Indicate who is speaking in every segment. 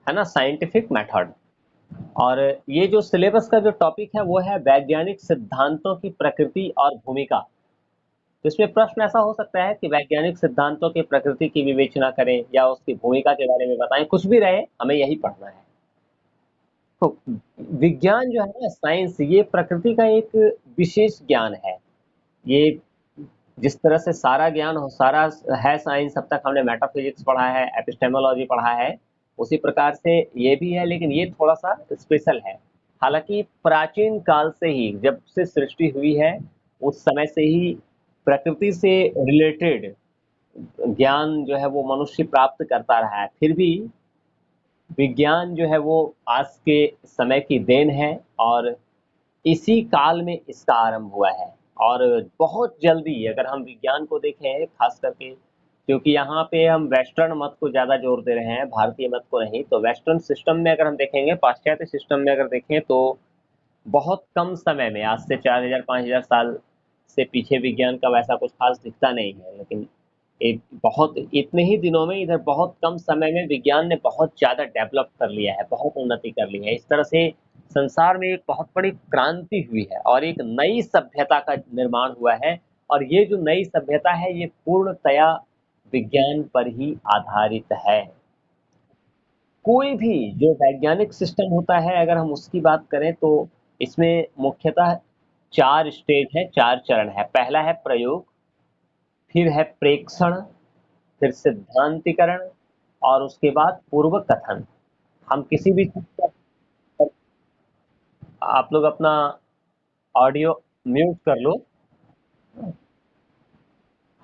Speaker 1: है ना, scientific method. और ये जो सिलेबस का जो टॉपिक है वो है वैज्ञानिक सिद्धांतों की प्रकृति और भूमिका। तो इसमें प्रश्न ऐसा हो सकता है कि वैज्ञानिक सिद्धांतों की प्रकृति की विवेचना करें या उसकी भूमिका के बारे में बताएं, कुछ भी रहे हमें यही पढ़ना है। तो विज्ञान जो है ना, साइंस, ये प्रकृति का एक विशेष ज्ञान है। ये जिस तरह से सारा ज्ञान हो, सारा है साइंस, अब तक हमने मेटाफिजिक्स पढ़ा है, एपिस्टेमोलॉजी पढ़ा है, उसी प्रकार से ये भी है, लेकिन ये थोड़ा सा स्पेशल है। हालांकि प्राचीन काल से ही, जब से सृष्टि हुई है, उस समय से ही प्रकृति से रिलेटेड ज्ञान जो है वो मनुष्य प्राप्त करता रहा है। फिर भी विज्ञान जो है वो आज के समय की देन है, और इसी काल में इसका आरंभ हुआ है। और बहुत जल्दी अगर हम विज्ञान को देखें, खास करके क्योंकि यहाँ पे हम वेस्टर्न मत को ज़्यादा जोर दे रहे हैं, भारतीय मत को नहीं, तो वेस्टर्न सिस्टम में अगर हम देखेंगे, पाश्चात्य सिस्टम में अगर देखें, तो बहुत कम समय में, आज से 4000 5000 साल से पीछे विज्ञान का वैसा कुछ खास दिखता नहीं है। लेकिन एक बहुत इतने ही दिनों में, इधर बहुत कम समय में विज्ञान ने बहुत ज़्यादा डेवलप कर लिया है, बहुत उन्नति कर ली है। इस तरह से संसार में एक बहुत बड़ी क्रांति हुई है और एक नई सभ्यता का निर्माण हुआ है। और ये जो नई सभ्यता है, ये पूर्णतया विज्ञान पर ही आधारित है। कोई भी जो वैज्ञानिक सिस्टम होता है, अगर हम उसकी बात करें, तो इसमें मुख्यतः 4 स्टेज है, 4 चरण है। पहला है प्रयोग, फिर है प्रेक्षण, फिर सिद्धांतीकरण, और उसके बाद पूर्व कथन। हम किसी भी चीज़ का, आप लोग अपना ऑडियो म्यूट कर लो।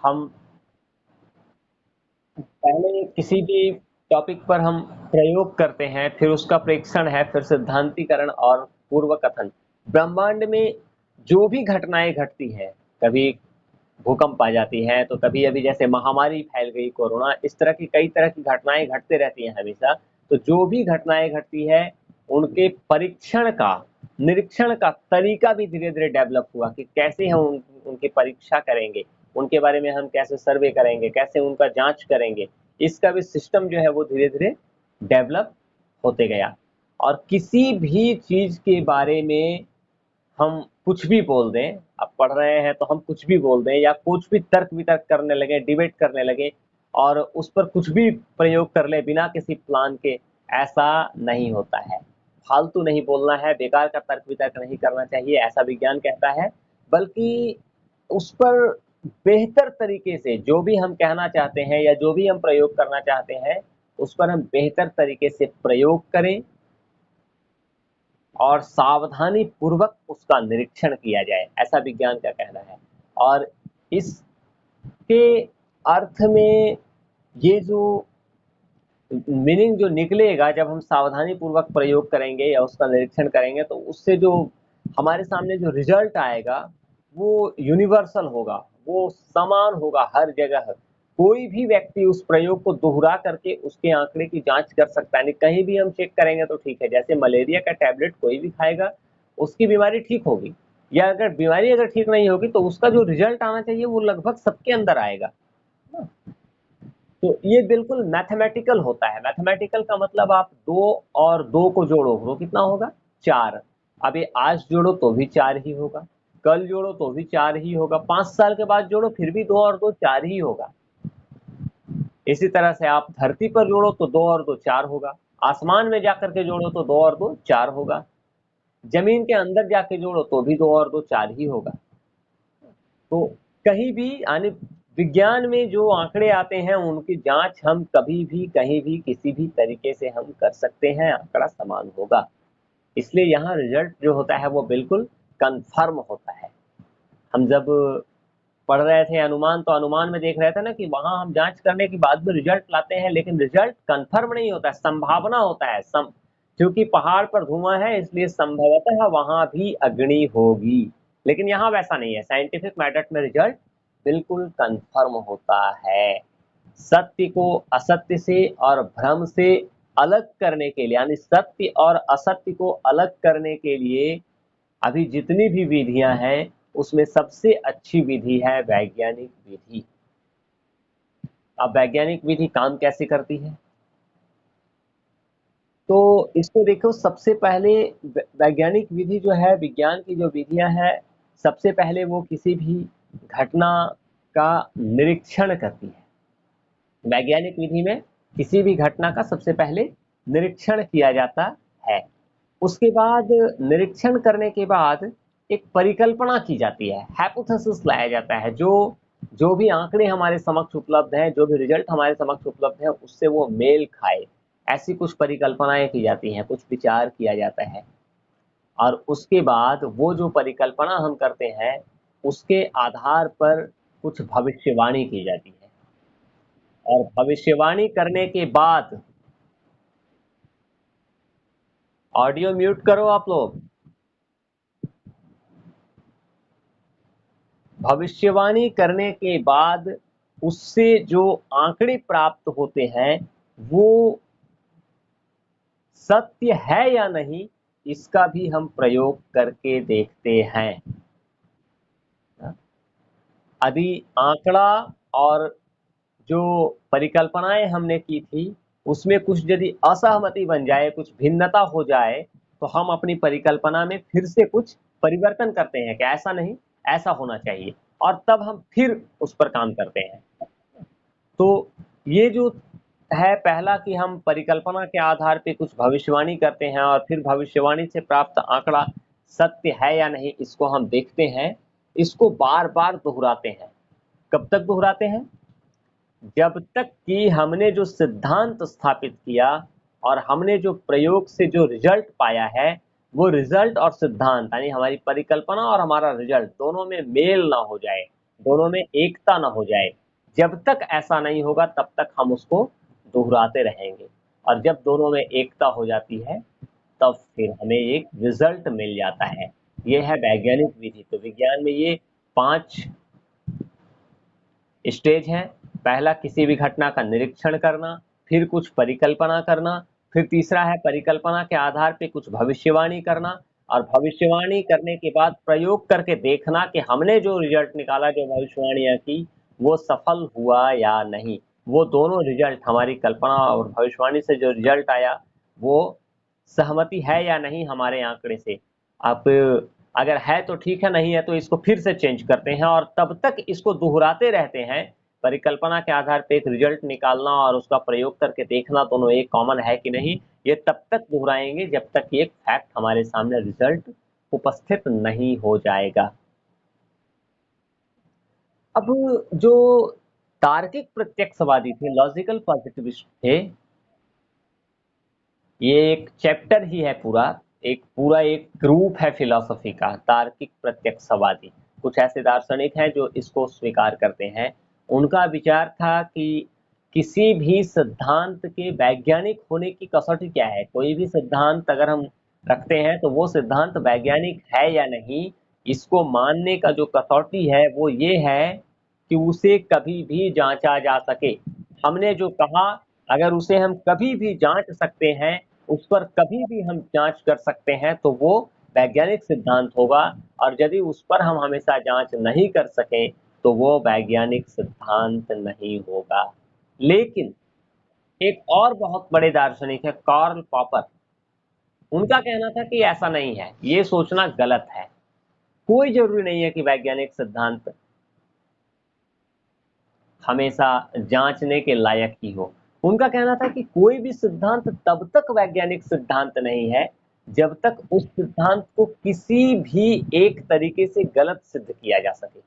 Speaker 1: हम पहले किसी भी टॉपिक पर हम प्रयोग करते हैं, फिर उसका प्रेक्षण है, फिर सिद्धांतीकरण और पूर्व कथन। ब्रह्मांड में जो भी घटनाएं घटती हैं, कभी भूकंप आ जाती है, तो कभी अभी जैसे महामारी फैल गई कोरोना, इस तरह की कई तरह की घटनाएं घटते रहती हैं हमेशा। तो जो भी घटनाएं घटती है, उनके परीक्षण का, निरीक्षण का तरीका भी धीरे धीरे डेवलप हुआ कि कैसे हम उनकी परीक्षा करेंगे, उनके बारे में हम कैसे सर्वे करेंगे, कैसे उनका जांच करेंगे। इसका भी सिस्टम जो है वो धीरे धीरे डेवलप होते गया। और किसी भी चीज के बारे में हम कुछ भी बोल दें, अब पढ़ रहे हैं तो हम कुछ भी बोल दें, या कुछ भी तर्क वितर्क करने लगे, डिबेट करने लगे, और उस पर कुछ भी प्रयोग कर ले बिना किसी प्लान के, ऐसा नहीं होता है। फालतू नहीं बोलना है, बेकार का तर्क वितर्क नहीं करना चाहिए, ऐसा विज्ञान कहता है। बल्कि उस पर बेहतर तरीके से जो भी हम कहना चाहते हैं या जो भी हम प्रयोग करना चाहते हैं, उस पर हम बेहतर तरीके से प्रयोग करें और सावधानी पूर्वक उसका निरीक्षण किया जाए, ऐसा विज्ञान का कहना है। और इसके अर्थ में ये जो मीनिंग जो निकलेगा, जब हम सावधानी पूर्वक प्रयोग करेंगे या उसका निरीक्षण करेंगे, तो उससे जो हमारे सामने जो रिजल्ट आएगा, वो यूनिवर्सल होगा, वो समान होगा हर जगह। कोई भी व्यक्ति उस प्रयोग को दोहरा करके उसके आंकड़े की जांच कर सकता है। नहीं, कहीं भी हम चेक करेंगे तो ठीक है, जैसे मलेरिया का टैबलेट कोई भी खाएगा, उसकी बीमारी ठीक होगी, या अगर बीमारी अगर ठीक नहीं होगी, तो उसका जो रिजल्ट आना चाहिए वो लगभग सबके अंदर आएगा। तो ये बिल्कुल मैथमेटिकल होता है। मैथमेटिकल का मतलब, आप 2 और 2 को जोड़ो तो कितना होगा? 4। अब ये आज जोड़ो तो भी 4 ही होगा, कल जोड़ो तो भी 4 ही होगा, 5 साल के बाद जोड़ो फिर भी 2 और 2 4 ही होगा। इसी तरह से आप धरती पर जोड़ो तो 2 और 2 4 होगा, आसमान में जाकर के जोड़ो तो 2 और 2 4 होगा, जमीन के अंदर जाके जोड़ो तो भी 2 और 2 4 ही होगा। तो कहीं भी यानी विज्ञान में जो आंकड़े आते हैं, उनकी जांच हम कभी भी, कहीं भी, किसी भी तरीके से हम कर सकते हैं, आंकड़ा समान होगा। इसलिए यहाँ रिजल्ट जो होता है वो बिल्कुल कंफर्म होता है। हम जब पढ़ रहे थे अनुमान, तो अनुमान में देख रहे थे ना कि वहां हम जांच करने के बाद में रिजल्ट लाते हैं, लेकिन रिजल्ट कंफर्म नहीं होता है, संभावना होता है। क्योंकि पहाड़ पर धुआं है, इसलिए संभवतः वहां भी अग्नि होगी। लेकिन यहाँ वैसा नहीं है, साइंटिफिक मेथड में रिजल्ट बिल्कुल कंफर्म होता है। सत्य को असत्य से और भ्रम से अलग करने के लिए, यानी सत्य और असत्य को अलग करने के लिए अभी जितनी भी विधियां हैं, उसमें सबसे अच्छी विधि है वैज्ञानिक विधि। अब वैज्ञानिक विधि काम कैसे करती है? तो इसको देखो, सबसे पहले वैज्ञानिक विधि जो है, विज्ञान की जो विधियां हैं, सबसे पहले वो किसी भी घटना का निरीक्षण करती है। वैज्ञानिक विधि में किसी भी घटना का सबसे पहले निरीक्षण किया जाता है। उसके बाद निरीक्षण करने के बाद एक परिकल्पना की जाती है, हाइपोथेसिस लाया जाता है, जो जो भी आंकड़े हमारे समक्ष उपलब्ध हैं, जो भी रिजल्ट हमारे समक्ष उपलब्ध है, उससे वो मेल खाए, ऐसी कुछ परिकल्पनाएं की जाती हैं, कुछ विचार किया जाता है। और उसके बाद वो जो परिकल्पना हम करते हैं, उसके आधार पर कुछ भविष्यवाणी की जाती है। और भविष्यवाणी करने के बाद, ऑडियो म्यूट करो आप लोग। भविष्यवाणी करने के बाद उससे जो आंकड़े प्राप्त होते हैं, वो सत्य है या नहीं, इसका भी हम प्रयोग करके देखते हैं। यदि आंकड़ा और जो परिकल्पनाएं हमने की थी, उसमें कुछ यदि असहमति बन जाए, कुछ भिन्नता हो जाए, तो हम अपनी परिकल्पना में फिर से कुछ परिवर्तन करते हैं कि ऐसा नहीं, ऐसा होना चाहिए, और तब हम फिर उस पर काम करते हैं। तो ये जो है पहला, कि हम परिकल्पना के आधार पे कुछ भविष्यवाणी करते हैं और फिर भविष्यवाणी से प्राप्त आंकड़ा सत्य है या नहीं, इसको हम देखते हैं। इसको बार बार दोहराते हैं। कब तक दोहराते हैं? जब तक कि हमने जो सिद्धांत स्थापित किया और हमने जो प्रयोग से जो रिजल्ट पाया है, वो रिजल्ट और सिद्धांत, यानी हमारी परिकल्पना और हमारा रिजल्ट, दोनों में मेल ना हो जाए, दोनों में एकता ना हो जाए। जब तक ऐसा नहीं होगा, तब तक हम उसको दोहराते रहेंगे। और जब दोनों में एकता हो जाती है, तब फिर हमें एक रिजल्ट मिल जाता है। ये है वैज्ञानिक विधि। तो विज्ञान में ये 5 स्टेज हैं। पहला, किसी भी घटना का निरीक्षण करना, फिर कुछ परिकल्पना करना, फिर तीसरा है परिकल्पना के आधार पे कुछ भविष्यवाणी करना, और भविष्यवाणी करने के बाद प्रयोग करके देखना कि हमने जो रिजल्ट निकाला, जो भविष्यवाणियां की, वो सफल हुआ या नहीं। वो दोनों रिजल्ट, हमारी कल्पना और भविष्यवाणी से जो रिजल्ट आया, वो सहमति है या नहीं हमारे आंकड़े से। आप अगर है तो ठीक है, नहीं है तो इसको फिर से चेंज करते हैं, और तब तक इसको दोहराते रहते हैं। परिकल्पना के आधार पे एक रिजल्ट निकालना और उसका प्रयोग करके देखना, दोनों एक कॉमन है कि नहीं, ये तब तक दोहराएंगे जब तक कि एक फैक्ट हमारे सामने रिजल्ट उपस्थित नहीं हो जाएगा। अब जो तार्किक प्रत्यक्षवादी थे, लॉजिकल पॉजिटिविस्ट थे, ये एक चैप्टर ही है पूरा, एक पूरा एक ग्रुप है फिलॉसफी का, तार्किक प्रत्यक्षवादी। कुछ ऐसे दार्शनिक हैं जो इसको स्वीकार करते हैं। उनका विचार था कि किसी भी सिद्धांत के वैज्ञानिक होने की कसौटी क्या है। कोई भी सिद्धांत अगर हम रखते हैं, तो वो सिद्धांत वैज्ञानिक है या नहीं, इसको मानने का जो कसौटी है, वो ये है कि उसे कभी भी जांचा जा सके। हमने जो कहा, अगर उसे हम कभी भी जांच सकते हैं, उस पर कभी भी हम जांच कर सकते हैं, तो वो वैज्ञानिक सिद्धांत होगा। और यदि उस पर हम हमेशा जांच नहीं कर सकें, तो वो वैज्ञानिक सिद्धांत नहीं होगा। लेकिन एक और बहुत बड़े दार्शनिक है, कार्ल पॉपर। उनका कहना था कि ऐसा नहीं है, ये सोचना गलत है। कोई जरूरी नहीं है कि वैज्ञानिक सिद्धांत हमेशा जांचने के लायक ही हो। उनका कहना था कि कोई भी सिद्धांत तब तक वैज्ञानिक सिद्धांत नहीं है, जब तक उस सिद्धांत को किसी भी एक तरीके से गलत सिद्ध किया जा सके।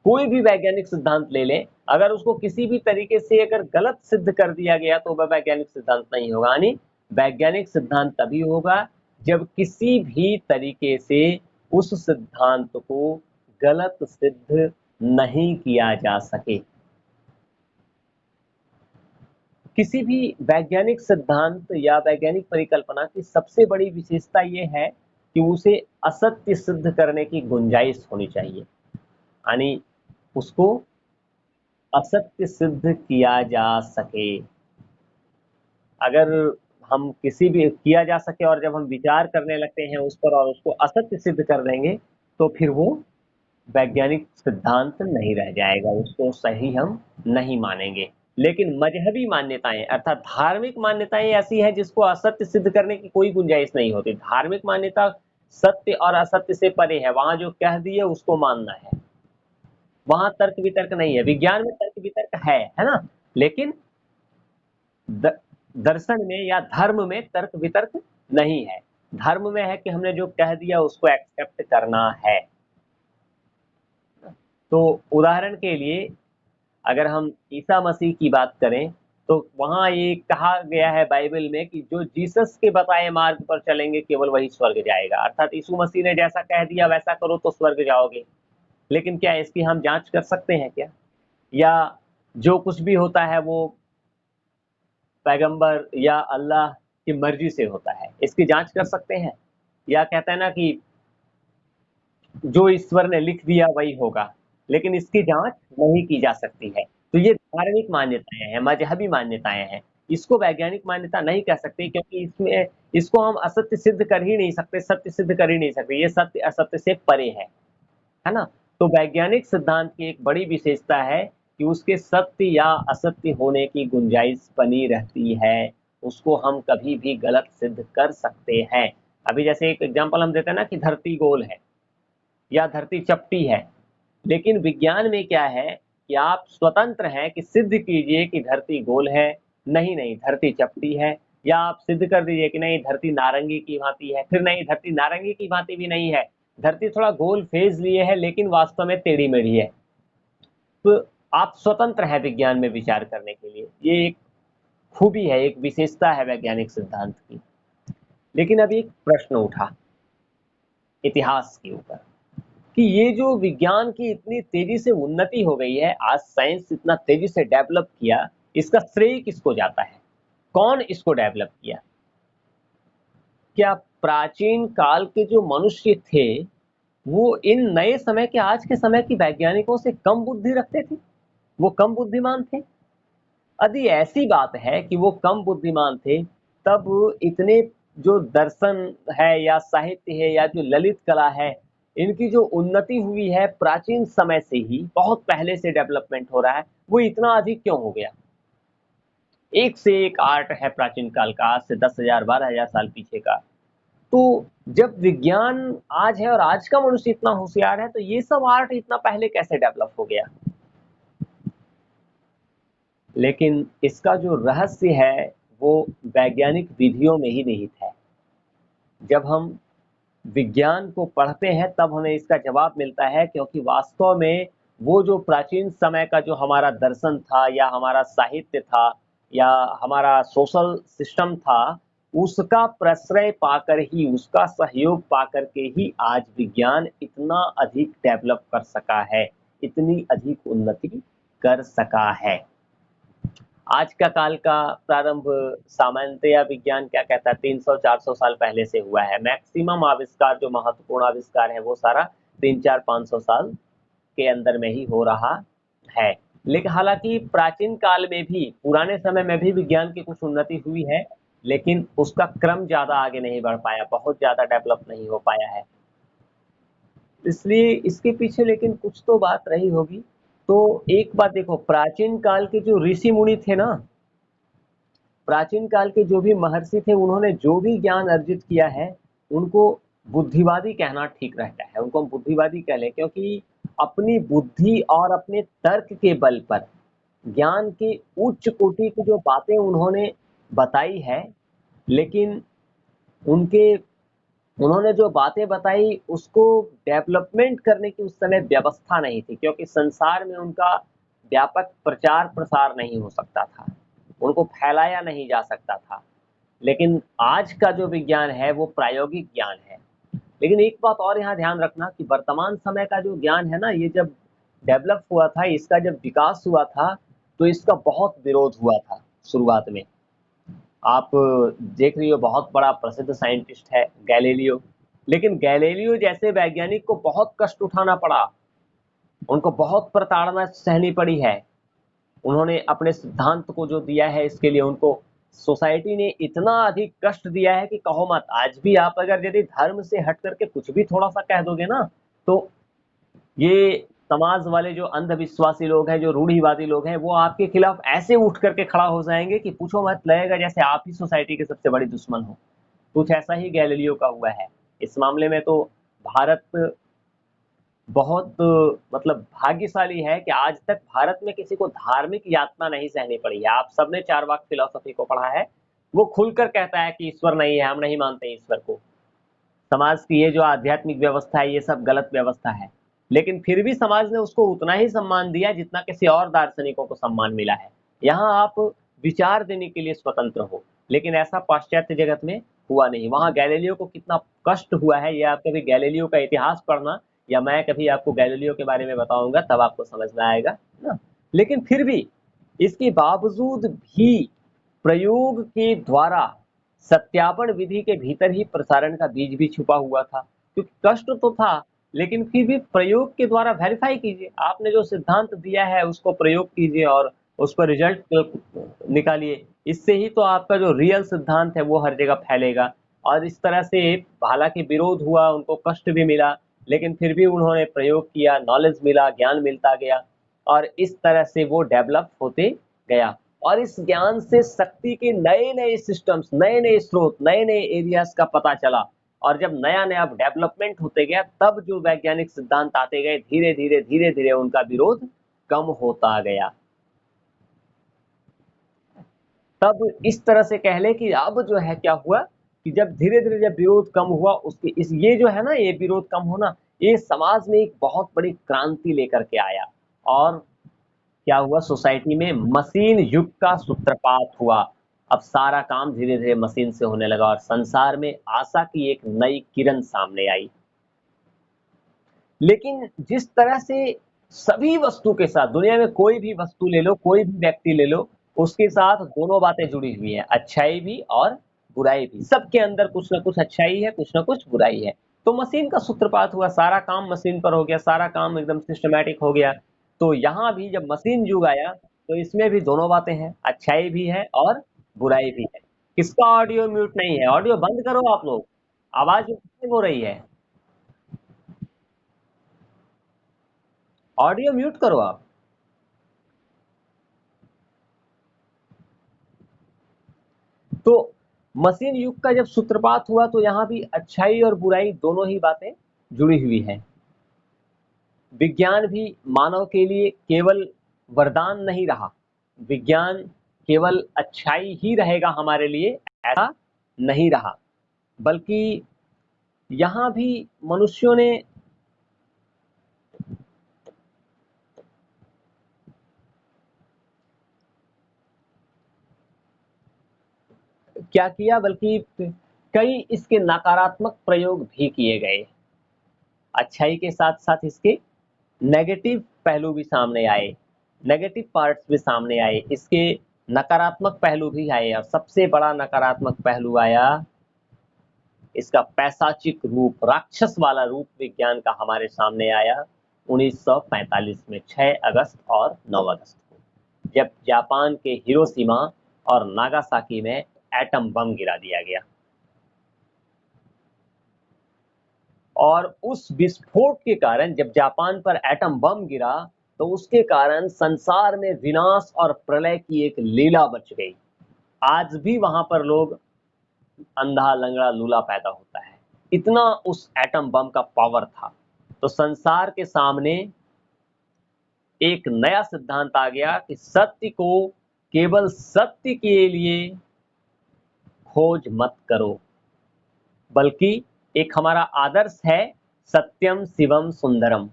Speaker 1: कोई भी वैज्ञानिक सिद्धांत ले लें, अगर उसको किसी भी तरीके से अगर गलत सिद्ध कर दिया गया, तो वह वैज्ञानिक सिद्धांत नहीं होगा। यानी वैज्ञानिक सिद्धांत तभी होगा जब किसी भी तरीके से उस सिद्धांत को गलत सिद्ध नहीं किया जा सके। किसी भी वैज्ञानिक सिद्धांत या वैज्ञानिक परिकल्पना की सबसे बड़ी विशेषता ये है कि उसे असत्य सिद्ध करने की गुंजाइश होनी चाहिए। यानी उसको असत्य सिद्ध किया जा सके। अगर हम किसी भी किया जा सके, और जब हम विचार करने लगते हैं उस पर और उसको असत्य सिद्ध कर देंगे, तो फिर वो वैज्ञानिक सिद्धांत नहीं रह जाएगा, उसको सही हम नहीं मानेंगे। लेकिन मजहबी मान्यताएं अर्थात धार्मिक मान्यताएं ऐसी हैं जिसको असत्य सिद्ध करने की कोई गुंजाइश नहीं होती। धार्मिक मान्यता सत्य और असत्य से परे है, वहां जो कह दिए उसको मानना है, वहां तर्क वितर्क नहीं है। विज्ञान में तर्क वितर्क है ना, लेकिन द, दर्शन में या धर्म में तर्क वितर्क नहीं है। धर्म में है कि हमने जो कह दिया उसको एक्सेप्ट करना है। तो उदाहरण के लिए अगर हम ईसा मसीह की बात करें तो वहां ये कहा गया है बाइबल में कि जो जीसस के बताए मार्ग पर चलेंगे केवल वही स्वर्ग जाएगा। अर्थात यीशु मसीह ने जैसा कह दिया वैसा करो तो स्वर्ग जाओगे। लेकिन क्या इसकी हम जांच कर सकते हैं क्या? या जो कुछ भी होता है वो पैगंबर या अल्लाह की मर्जी से होता है, इसकी जांच कर सकते हैं? या कहते हैं ना कि जो ईश्वर ने लिख दिया वही होगा, लेकिन इसकी जांच नहीं की जा सकती है। तो ये धार्मिक मान्यताएं हैं, मजहबी मान्यताएं हैं। इसको वैज्ञानिक मान्यता नहीं कह सकते, क्योंकि इसमें इसको हम असत्य सिद्ध कर ही नहीं सकते, सत्य सिद्ध कर ही नहीं सकते। ये सत्य असत्य से परे है ना? तो वैज्ञानिक सिद्धांत की एक बड़ी विशेषता है कि उसके सत्य या असत्य होने की गुंजाइश बनी रहती है। उसको हम कभी भी गलत सिद्ध कर सकते हैं। अभी जैसे एक एग्जांपल हम देते हैं ना कि धरती गोल है या धरती चपटी है, लेकिन विज्ञान में क्या है कि आप स्वतंत्र हैं कि सिद्ध कीजिए कि धरती गोल है, नहीं नहीं धरती चपटी है, या आप सिद्ध कर दीजिए कि नहीं धरती नारंगी की भांति है, फिर नहीं धरती नारंगी की भांति भी नहीं है, धरती थोड़ा गोल फेज लिए है लेकिन वास्तव में टेढ़ी मेढ़ी है। तो आप स्वतंत्र हैं विज्ञान में विचार करने के लिए। ये एक खूबी है, एक विशेषता है वैज्ञानिक सिद्धांत की। लेकिन अब एक प्रश्न उठा इतिहास के ऊपर कि ये जो विज्ञान की इतनी तेजी से उन्नति हो गई है, आज साइंस इतना तेजी से डेवलप किया, इसका श्रेय किसको जाता है? कौन इसको डेवलप किया? क्या प्राचीन काल के जो मनुष्य थे वो इन नए समय के आज के समय की वैज्ञानिकों से कम बुद्धि रखते थे? वो कम बुद्धिमान थे? यदि ऐसी बात है कि वो कम बुद्धिमान थे, तब इतने जो दर्शन है या साहित्य है या जो ललित कला है, इनकी जो उन्नति हुई है प्राचीन समय से ही, बहुत पहले से डेवलपमेंट हो रहा है, वो इतना अधिक क्यों हो गया? एक से एक आर्ट है प्राचीन काल का, आज से 10,000 12,000 साल पीछे का। तो जब विज्ञान आज है और आज का मनुष्य इतना होशियार है, तो ये सब आर्ट इतना पहले कैसे डेवलप हो गया? लेकिन इसका जो रहस्य है वो वैज्ञानिक विधियों में ही निहित है। जब हम विज्ञान को पढ़ते हैं तब हमें इसका जवाब मिलता है, क्योंकि वास्तव में वो जो प्राचीन समय का जो हमारा दर्शन था या हमारा साहित्य था या हमारा सोशल सिस्टम था, उसका प्रश्रय पाकर ही, उसका सहयोग पाकर के ही आज विज्ञान इतना अधिक डेवलप कर सका है, इतनी अधिक उन्नति कर सका है। आज का काल का प्रारंभ सामान्यतया विज्ञान क्या कहता है 300-400 साल पहले से हुआ है। मैक्सिमम आविष्कार जो महत्वपूर्ण आविष्कार है वो सारा 300-400-500 साल के अंदर में ही हो रहा है। लेकिन हालांकि प्राचीन काल में भी, पुराने समय में भी विज्ञान की कुछ उन्नति हुई है, लेकिन उसका क्रम ज्यादा आगे नहीं बढ़ पाया, बहुत ज्यादा डेवलप नहीं हो पाया है। इसलिए इसके पीछे लेकिन कुछ तो बात रही होगी। तो एक बात देखो, प्राचीन काल के जो ऋषि मुनि थे ना, प्राचीन काल के जो भी महर्षि थे, उन्होंने जो भी ज्ञान अर्जित किया है, उनको बुद्धिवादी कहना ठीक रहता है। उनको हम बुद्धिवादी कह लें, क्योंकि अपनी बुद्धि और अपने तर्क के बल पर ज्ञान की उच्च कोटि की जो बातें उन्होंने बताई है, लेकिन उनके उन्होंने जो बातें बताई उसको डेवलपमेंट करने की उस समय व्यवस्था नहीं थी, क्योंकि संसार में उनका व्यापक प्रचार प्रसार नहीं हो सकता था, उनको फैलाया नहीं जा सकता था। लेकिन आज का जो विज्ञान है वो प्रायोगिक ज्ञान है। लेकिन एक बात और यहाँ ध्यान रखना कि वर्तमान समय का जो ज्ञान है ना, ये जब डेवलप हुआ था, इसका जब विकास हुआ था, तो इसका बहुत विरोध हुआ था शुरुआत में। आप देख रही हो, बहुत बड़ा प्रसिद्ध साइंटिस्ट है गैलीलियो, लेकिन गैलीलियो जैसे वैज्ञानिक को बहुत कष्ट उठाना पड़ा, उनको बहुत प्रताड़ना सहनी पड़ी है। उन्होंने अपने सिद्धांत को जो दिया है, इसके लिए उनको सोसाइटी ने इतना अधिक कष्ट दिया है कि कहो मत। आज भी आप अगर यदि धर्म से हट करके कुछ भी थोड़ा सा कह दोगे ना, तो ये समाज वाले जो अंधविश्वासी लोग हैं, जो रूढ़िवादी लोग हैं, वो आपके खिलाफ ऐसे उठ करके खड़ा हो जाएंगे कि पूछो मत, लगेगा जैसे आप ही सोसाइटी के सबसे बड़ी दुश्मन हो। कुछ ऐसा ही गैलीलियो का हुआ है। इस मामले में तो भारत बहुत मतलब भाग्यशाली है कि आज तक भारत में किसी को धार्मिक यातना नहीं सहनी पड़ी है। आप सबने चारवाक फिलॉसफी को पढ़ा है, वो खुलकर कहता है कि ईश्वर नहीं है, हम नहीं मानते ईश्वर को। समाज की ये जो आध्यात्मिक व्यवस्था है, ये सब गलत व्यवस्था है, लेकिन फिर भी समाज ने उसको उतना ही सम्मान दिया जितना किसी और दार्शनिकों को सम्मान मिला है। यहाँ आप विचार देने के लिए स्वतंत्र हो, लेकिन ऐसा पाश्चात्य जगत में हुआ नहीं। वहाँ गैलीलियो को कितना कष्ट हुआ है, ये आप कभी गैलीलियो का इतिहास पढ़ना, या मैं कभी आपको गैलीलियो के बारे में बताऊंगा, तब आपको समझ में आएगा ना। लेकिन फिर भी इसके बावजूद भी प्रयोग के द्वारा सत्यापन विधि के भीतर ही प्रसारण का बीज भी छुपा हुआ था, क्योंकि कष्ट तो था, लेकिन फिर भी प्रयोग के द्वारा वेरीफाई कीजिए। आपने जो सिद्धांत दिया है उसको प्रयोग कीजिए और उस पर रिजल्ट निकालिए। इससे ही तो आपका जो रियल सिद्धांत है वो हर जगह फैलेगा। और इस तरह से हालांकि विरोध हुआ, उनको कष्ट भी मिला, लेकिन फिर भी उन्होंने प्रयोग किया, नॉलेज मिला, ज्ञान मिलता गया, और इस तरह से वो डेवलप होते गया। और इस ज्ञान से शक्ति के नए नए सिस्टम्स, नए नए स्रोत, नए नए एरियाज का पता चला। और जब नया नया डेवलपमेंट होते गया, तब जो वैज्ञानिक सिद्धांत आते गए, धीरे धीरे धीरे धीरे उनका विरोध कम होता गया। तब इस तरह से कह ले कि अब जो है क्या हुआ कि जब धीरे धीरे जब विरोध कम हुआ, उसके इस ये जो है ना, ये विरोध कम होना, ये समाज में एक बहुत बड़ी क्रांति लेकर के आया। और क्या हुआ, सोसाइटी में मशीन युग का सूत्रपात हुआ। अब सारा काम धीरे धीरे मशीन से होने लगा और संसार में आशा की एक नई किरण सामने आई। लेकिन जिस तरह से सभी वस्तु के साथ, दुनिया में कोई भी वस्तु ले लो, कोई भी व्यक्ति ले लो, उसके साथ दोनों बातें जुड़ी हुई हैं, अच्छाई भी और बुराई भी। सबके अंदर कुछ ना कुछ अच्छाई है, कुछ ना कुछ बुराई है। तो मशीन का सूत्रपात हुआ, सारा काम मशीन पर हो गया, सारा काम एकदम सिस्टमैटिक हो गया। तो यहाँ भी जब मशीन युग आया, तो इसमें भी दोनों बातें हैं, अच्छाई भी है और बुराई भी है। किसका ऑडियो म्यूट नहीं है? ऑडियो बंद करो आप लोग, आवाज हो रही है, ऑडियो म्यूट करो आप। तो मशीन युग का जब सूत्रपात हुआ, तो यहाँ भी अच्छाई और बुराई दोनों ही बातें जुड़ी हुई हैं। विज्ञान भी मानव के लिए केवल वरदान नहीं रहा, विज्ञान केवल अच्छाई ही रहेगा हमारे लिए, ऐसा नहीं रहा, बल्कि यहाँ भी मनुष्यों ने क्या किया, बल्कि कई इसके नकारात्मक प्रयोग भी किए गए। अच्छाई के साथ साथ इसके नेगेटिव पहलू भी सामने आए, नेगेटिव पार्ट्स भी सामने आए, इसके नकारात्मक पहलू भी आए। और सबसे बड़ा नकारात्मक पहलू आया इसका पैशाचिक रूप, राक्षस वाला रूप विज्ञान का हमारे सामने आया 1945 में, 6 अगस्त और 9 अगस्त को, जब जापान के हिरोशिमा और नागासाकी में एटम बम गिरा दिया गया। और उस विस्फोट के कारण, जब जापान पर एटम बम गिरा, तो उसके कारण संसार में विनाश और प्रलय की एक लीला बच गई। आज भी वहां पर लोग अंधा लंगड़ा लूला पैदा होता है, इतना उस एटम बम का पावर था। तो संसार के सामने एक नया सिद्धांत आ गया कि सत्य को केवल सत्य के लिए खोज मत करो, बल्कि एक हमारा आदर्श है सत्यम शिवम सुंदरम,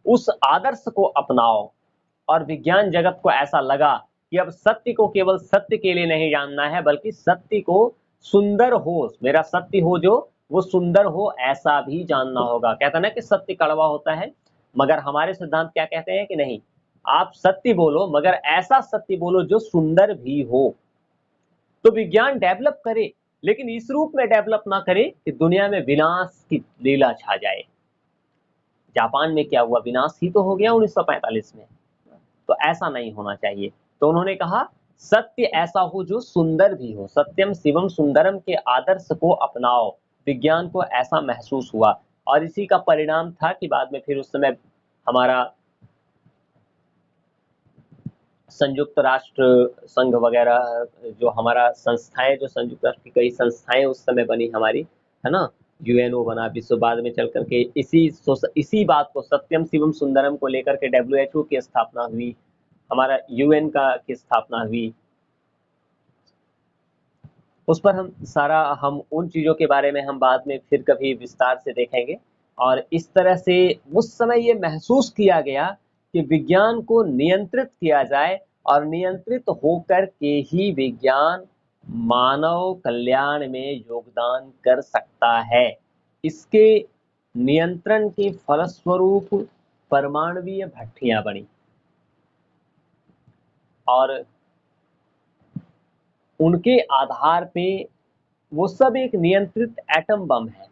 Speaker 1: उस आदर्श को अपनाओ। और विज्ञान जगत को ऐसा लगा कि अब सत्य को केवल सत्य के लिए नहीं जानना है, बल्कि सत्य को सुंदर हो, मेरा सत्य हो जो वो सुंदर हो, ऐसा भी जानना होगा। कहता ना कि सत्य कड़वा होता है, मगर हमारे सिद्धांत क्या कहते हैं कि नहीं, आप सत्य बोलो, मगर ऐसा सत्य बोलो जो सुंदर भी हो। तो विज्ञान डेवलप करे, लेकिन इस रूप में डेवलप ना करे कि दुनिया में विनाश की लीला छा जाए। जापान में क्या हुआ, विनाश ही तो हो गया 1945 में। तो ऐसा नहीं होना चाहिए। तो उन्होंने कहा सत्य ऐसा हो जो सुंदर भी हो, सत्यम शिवम सुंदरम के आदर्श को अपनाओ। विज्ञान को ऐसा महसूस हुआ, और इसी का परिणाम था कि बाद में फिर उस समय हमारा संयुक्त राष्ट्र संघ वगैरह, जो हमारा संस्थाएं, जो संयुक्त राष्ट्र की कई संस्थाएं उस समय बनी हमारी, है ना, यूएनओ बना विश्व, बाद में चल करके इसी बात को, सत्यम शिवम सुंदरम को लेकर के डब्ल्यूएचओ की स्थापना हुई, हमारा यूएन का की स्थापना हुई। उस पर हम उन चीजों के बारे में हम बाद में फिर कभी विस्तार से देखेंगे। और इस तरह से उस समय ये महसूस किया गया कि विज्ञान को नियंत्रित किया जाए, और नियंत्रित होकर के ही विज्ञान मानव कल्याण में योगदान कर सकता है। इसके नियंत्रण के फलस्वरूप परमाणुवीय भट्टियां बनी, और उनके आधार पे वो सब एक नियंत्रित एटम बम है,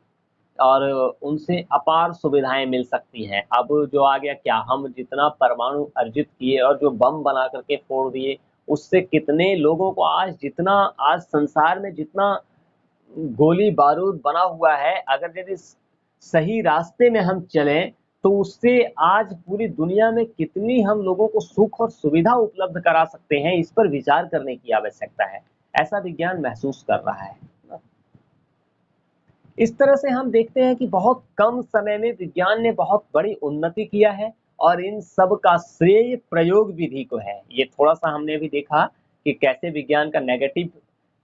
Speaker 1: और उनसे अपार सुविधाएं मिल सकती हैं। अब जो आ गया, क्या हम जितना परमाणु अर्जित किए और जो बम बना करके फोड़ दिए, उससे कितने लोगों को आज संसार में जितना गोली बारूद बना हुआ है, अगर यदि सही रास्ते में हम चलें तो उससे आज पूरी दुनिया में कितनी हम लोगों को सुख और सुविधा उपलब्ध करा सकते हैं, इस पर विचार करने की आवश्यकता है। ऐसा विज्ञान महसूस कर रहा है। इस तरह से हम देखते हैं कि बहुत कम समय में विज्ञान ने बहुत बड़ी उन्नति किया है, और इन सब का श्रेय प्रयोग विधि को है। ये थोड़ा सा हमने भी देखा कि कैसे विज्ञान का नेगेटिव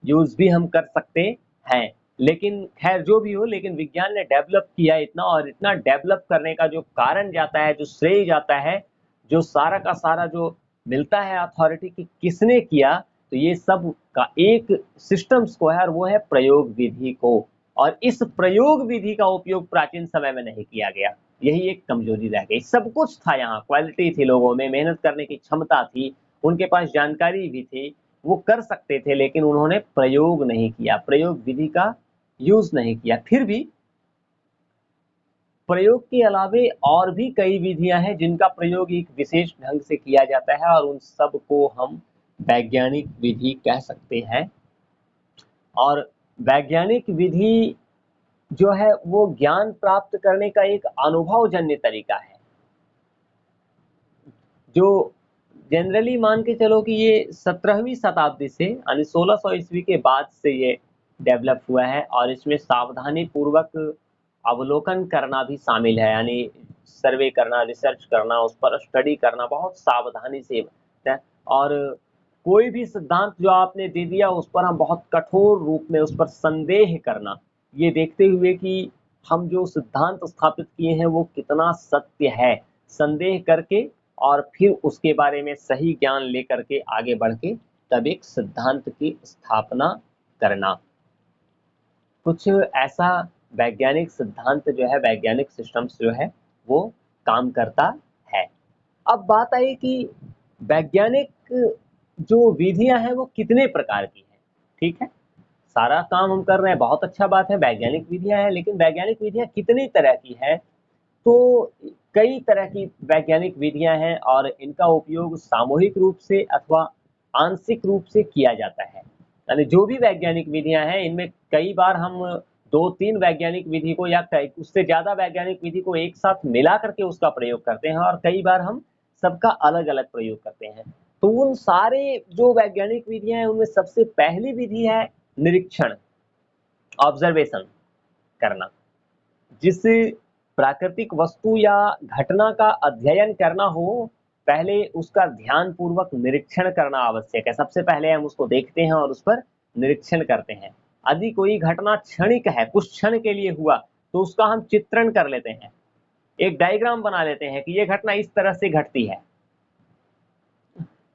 Speaker 1: यूज भी हम कर सकते हैं, लेकिन खैर जो भी हो, लेकिन विज्ञान ने डेवलप किया इतना, और इतना डेवलप करने का जो कारण जाता है, जो श्रेय जाता है, जो सारा का सारा जो मिलता है अथॉरिटी की किसने किया, तो ये सब का एक सिस्टम्स को है, और वो है प्रयोग विधि को। और इस प्रयोग विधि का उपयोग प्राचीन समय में नहीं किया गया, यही एक कमजोरी रह गई। सब कुछ था, यहाँ क्वालिटी थी, लोगों में मेहनत करने की क्षमता थी, उनके पास जानकारी भी थी, वो कर सकते थे, लेकिन उन्होंने प्रयोग नहीं किया, प्रयोग विधि का यूज नहीं किया। फिर भी प्रयोग के अलावे और भी कई विधियां हैं जिनका प्रयोग एक विशेष ढंग से किया जाता है, और उन सब को हम वैज्ञानिक विधि कह सकते हैं। और वैज्ञानिक विधि जो है वो ज्ञान प्राप्त करने का एक अनुभवजन्य तरीका है, जो जनरली मान के चलो कि ये 17वीं शताब्दी से, यानी 1600 ईस्वी के बाद से ये डेवलप हुआ है। और इसमें सावधानी पूर्वक अवलोकन करना भी शामिल है, यानी सर्वे करना, रिसर्च करना, उस पर स्टडी करना बहुत सावधानी से है। और कोई भी सिद्धांत जो आपने दे दिया उस पर हम बहुत कठोर रूप में उस पर संदेह करना, ये देखते हुए कि हम जो सिद्धांत स्थापित किए हैं वो कितना सत्य है, संदेह करके, और फिर उसके बारे में सही ज्ञान लेकर के आगे बढ़ के तब एक सिद्धांत की स्थापना करना। कुछ ऐसा वैज्ञानिक सिद्धांत जो है, वैज्ञानिक सिस्टम्स जो है वो काम करता है। अब बात आई कि वैज्ञानिक जो विधियां हैं वो कितने प्रकार की हैं। ठीक है, सारा काम हम कर रहे हैं, बहुत अच्छा बात है, वैज्ञानिक विधियां हैं, लेकिन वैज्ञानिक विधियां कितनी तरह की है, तो कई तरह की वैज्ञानिक विधियां हैं, और इनका उपयोग सामूहिक रूप से अथवा आंशिक रूप से किया जाता है। यानी जो भी वैज्ञानिक विधियां हैं, इनमें कई बार हम 2-3 वैज्ञानिक विधि को या उससे ज्यादा वैज्ञानिक विधि को एक साथ मिला करके उसका प्रयोग करते हैं, और कई बार हम सबका अलग अलग प्रयोग करते हैं। तो उन सारे जो वैज्ञानिक विधियां हैं उनमें सबसे पहली विधि है निरीक्षण, ऑब्जर्वेशन करना। जिस प्राकृतिक वस्तु या घटना का अध्ययन करना हो, पहले उसका ध्यानपूर्वक निरीक्षण करना आवश्यक है। सबसे पहले हम उसको देखते हैं और उस पर निरीक्षण करते हैं। यदि कोई घटना क्षणिक है, कुछ क्षण के लिए हुआ, तो उसका हम चित्रण कर लेते हैं, एक डायग्राम बना लेते हैं कि ये घटना इस तरह से घटती है,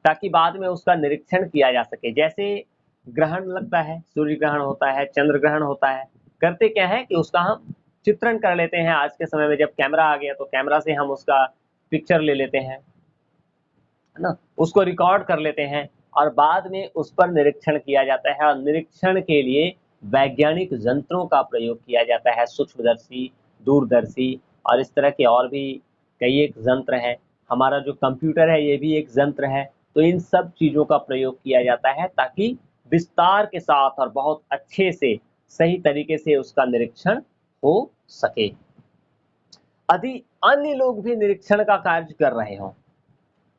Speaker 1: ताकि बाद में उसका निरीक्षण किया जा सके। जैसे ग्रहण लगता है, सूर्य ग्रहण होता है, चंद्र ग्रहण होता है, करते क्या है कि उसका हम चित्रण कर लेते हैं। आज के समय में जब कैमरा आ गया तो कैमरा से हम उसका पिक्चर ले लेते हैं, है ना, उसको रिकॉर्ड कर लेते हैं, और बाद में उस पर निरीक्षण किया जाता है। और निरीक्षण के लिए वैज्ञानिक यंत्रों का प्रयोग किया जाता है, सूक्ष्मदर्शी, दूरदर्शी, और इस तरह के और भी कई एक यंत्र हैं। हमारा जो कंप्यूटर है ये भी एक यंत्र है। तो इन सब चीज़ों का प्रयोग किया जाता है ताकि विस्तार के साथ और बहुत अच्छे से सही तरीके से उसका निरीक्षण हो सके। यदि अन्य लोग भी निरीक्षण का कार्य कर रहे हों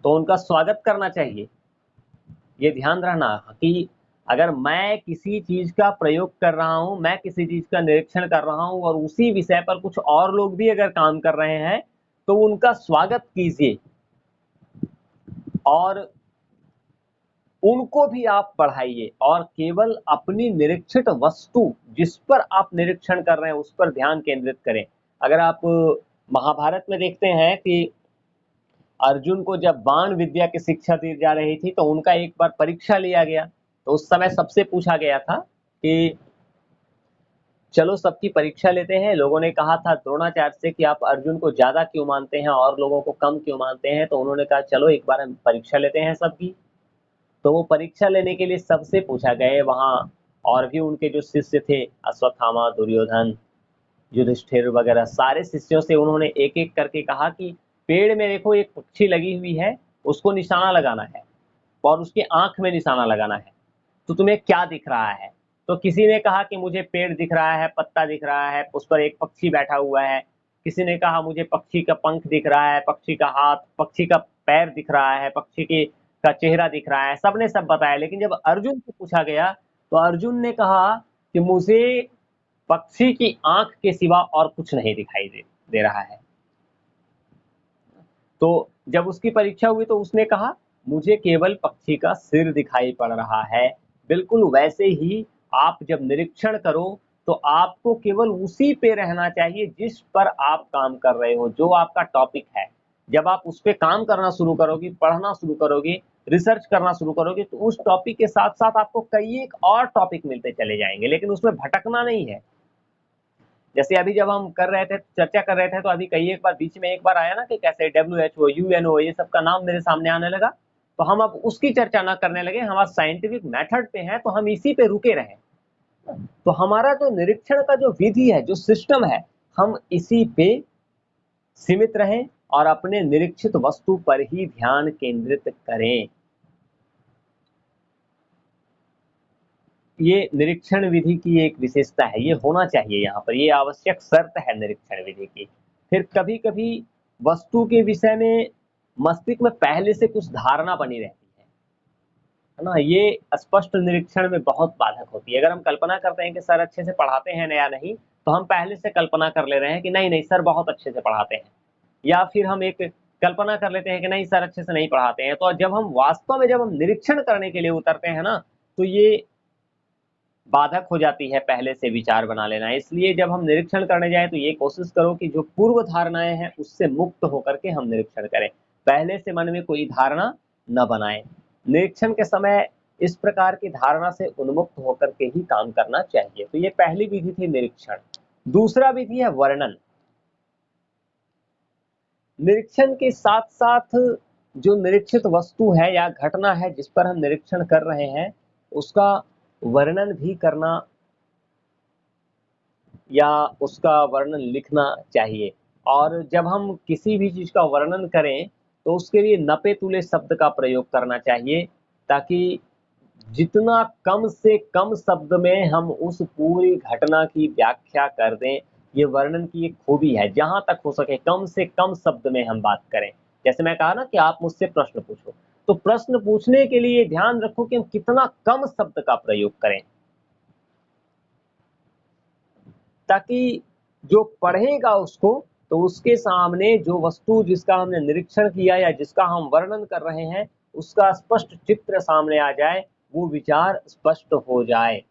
Speaker 1: तो उनका स्वागत करना चाहिए, ये ध्यान रखना कि अगर मैं किसी चीज का प्रयोग कर रहा हूं, मैं किसी चीज का निरीक्षण कर रहा हूं और उसी विषय पर कुछ और लोग भी अगर काम कर रहे हैं तो उनका स्वागत कीजिए और उनको भी आप पढ़ाइए और केवल अपनी निरीक्षित वस्तु जिस पर आप निरीक्षण कर रहे हैं उस पर ध्यान केंद्रित करें। अगर आप महाभारत में देखते हैं कि अर्जुन को जब बाण विद्या की शिक्षा दी जा रही थी तो उनका एक बार परीक्षा लिया गया, तो उस समय सबसे पूछा गया था कि चलो सबकी परीक्षा लेते हैं। लोगों ने कहा था द्रोणाचार्य से कि आप अर्जुन को ज्यादा क्यों मानते हैं और लोगों को कम क्यों मानते हैं, तो उन्होंने कहा चलो एक बार हम परीक्षा लेते हैं सबकी। तो वो परीक्षा लेने के लिए सबसे पूछा गए वहां, और भी उनके जो शिष्य थे अश्वत्थामा, दुर्योधन, युधिष्ठिर वगैरह सारे शिष्यों से उन्होंने एक एक करके कहा कि पेड़ में देखो एक पक्षी लगी हुई है, उसको निशाना लगाना है और उसकी आंख में निशाना लगाना है, तो तुम्हें क्या दिख रहा है? तो किसी ने कहा कि मुझे पेड़ दिख रहा है, पत्ता दिख रहा है, उस पर एक पक्षी बैठा हुआ है। किसी ने कहा मुझे पक्षी का पंख दिख रहा है, पक्षी का हाथ, पक्षी का पैर दिख रहा है, पक्षी की का चेहरा दिख रहा है। सबने सब बताया, लेकिन जब अर्जुन से पूछा गया तो अर्जुन ने कहा कि मुझे पक्षी की आंख के सिवा और कुछ नहीं दिखाई दे रहा है। तो जब उसकी परीक्षा हुई तो उसने कहा मुझे केवल पक्षी का सिर दिखाई पड़ रहा है। बिल्कुल वैसे ही आप जब निरीक्षण करो तो आपको केवल उसी पे रहना चाहिए जिस पर आप काम कर रहे हो, जो आपका टॉपिक है। जब आप उस पे काम करना शुरू करोगे, पढ़ना शुरू करोगे, रिसर्च करना शुरू करोगे, तो उस टॉपिक के साथ साथ आपको कई एक और टॉपिक मिलते चले जाएंगे, लेकिन उसमें भटकना नहीं है। जैसे अभी जब हम कर रहे थे, चर्चा कर रहे थे, तो अभी कई एक बार बीच में एक बार आया ना कि कैसे WHO, UNO, ये सब का नाम मेरे सामने आने लगा, तो हम अब उसकी चर्चा ना करने लगे, हमारा साइंटिफिक मेथड पे है तो हम इसी पे रुके रहे। तो हमारा जो निरीक्षण का जो विधि है, जो सिस्टम है, हम इसी पे सीमित रहें और अपने निरीक्षित वस्तु पर ही ध्यान केंद्रित करें। ये निरीक्षण विधि की एक विशेषता है, ये होना चाहिए यहाँ पर, ये आवश्यक शर्त है निरीक्षण विधि की। फिर कभी कभी वस्तु के विषय में मस्तिष्क में पहले से कुछ धारणा बनी रहती है ना, ये स्पष्ट निरीक्षण में बहुत बाधक होती है। अगर हम कल्पना करते हैं कि सर अच्छे से पढ़ाते हैं या नहीं, तो हम पहले से कल्पना कर ले रहे हैं कि नहीं नहीं सर बहुत अच्छे से पढ़ाते हैं, या फिर हम एक कल्पना कर लेते हैं कि नहीं सर अच्छे से नहीं पढ़ाते हैं। तो जब हम वास्तव में जब हम निरीक्षण करने के लिए उतरते हैं ना, तो ये बाधक हो जाती है पहले से विचार बना लेना। इसलिए जब हम निरीक्षण करने जाएं तो ये कोशिश करो कि जो पूर्व धारणाएं हैं उससे मुक्त होकर के हम निरीक्षण करें, पहले से मन में कोई धारणा न बनाएं। निरीक्षण के समय इस प्रकार की धारणा से उन्मुक्त होकर के ही काम करना चाहिए। तो ये पहली विधि थी निरीक्षण। दूसरा विधि है वर्णन। निरीक्षण के साथ साथ जो निरीक्षित वस्तु है या घटना है जिस पर हम निरीक्षण कर रहे हैं, उसका वर्णन भी करना या उसका वर्णन लिखना चाहिए। और जब हम किसी भी चीज का वर्णन करें तो उसके लिए नपे तुले शब्द का प्रयोग करना चाहिए, ताकि जितना कम से कम शब्द में हम उस पूरी घटना की व्याख्या कर दें। ये वर्णन की एक खूबी है, जहां तक हो सके कम से कम शब्द में हम बात करें। जैसे मैं कहा ना कि आप मुझसे प्रश्न पूछो, तो प्रश्न पूछने के लिए ध्यान रखो कि हम कितना कम शब्द का प्रयोग करें, ताकि जो पढ़ेगा उसको, तो उसके सामने जो वस्तु जिसका हमने निरीक्षण किया या जिसका हम वर्णन कर रहे हैं उसका स्पष्ट चित्र सामने आ जाए, वो विचार स्पष्ट हो जाए।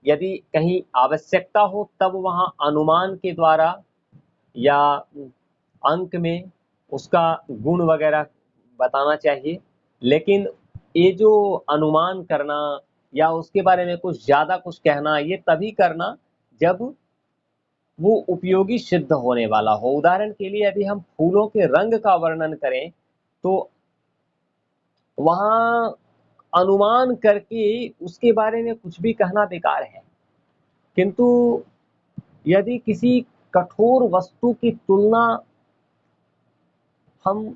Speaker 1: यदि कहीं आवश्यकता हो तब वहां अनुमान के द्वारा या अंक में उसका गुण वगैरह बताना चाहिए। लेकिन ये जो अनुमान करना या उसके बारे में कुछ ज्यादा कुछ कहना, ये तभी करना जब वो उपयोगी सिद्ध होने वाला हो। उदाहरण के लिए यदि हम फूलों के रंग का वर्णन करें तो वहां अनुमान करके उसके बारे में कुछ भी कहना बेकार है। किंतु यदि किसी कठोर वस्तु की तुलना हम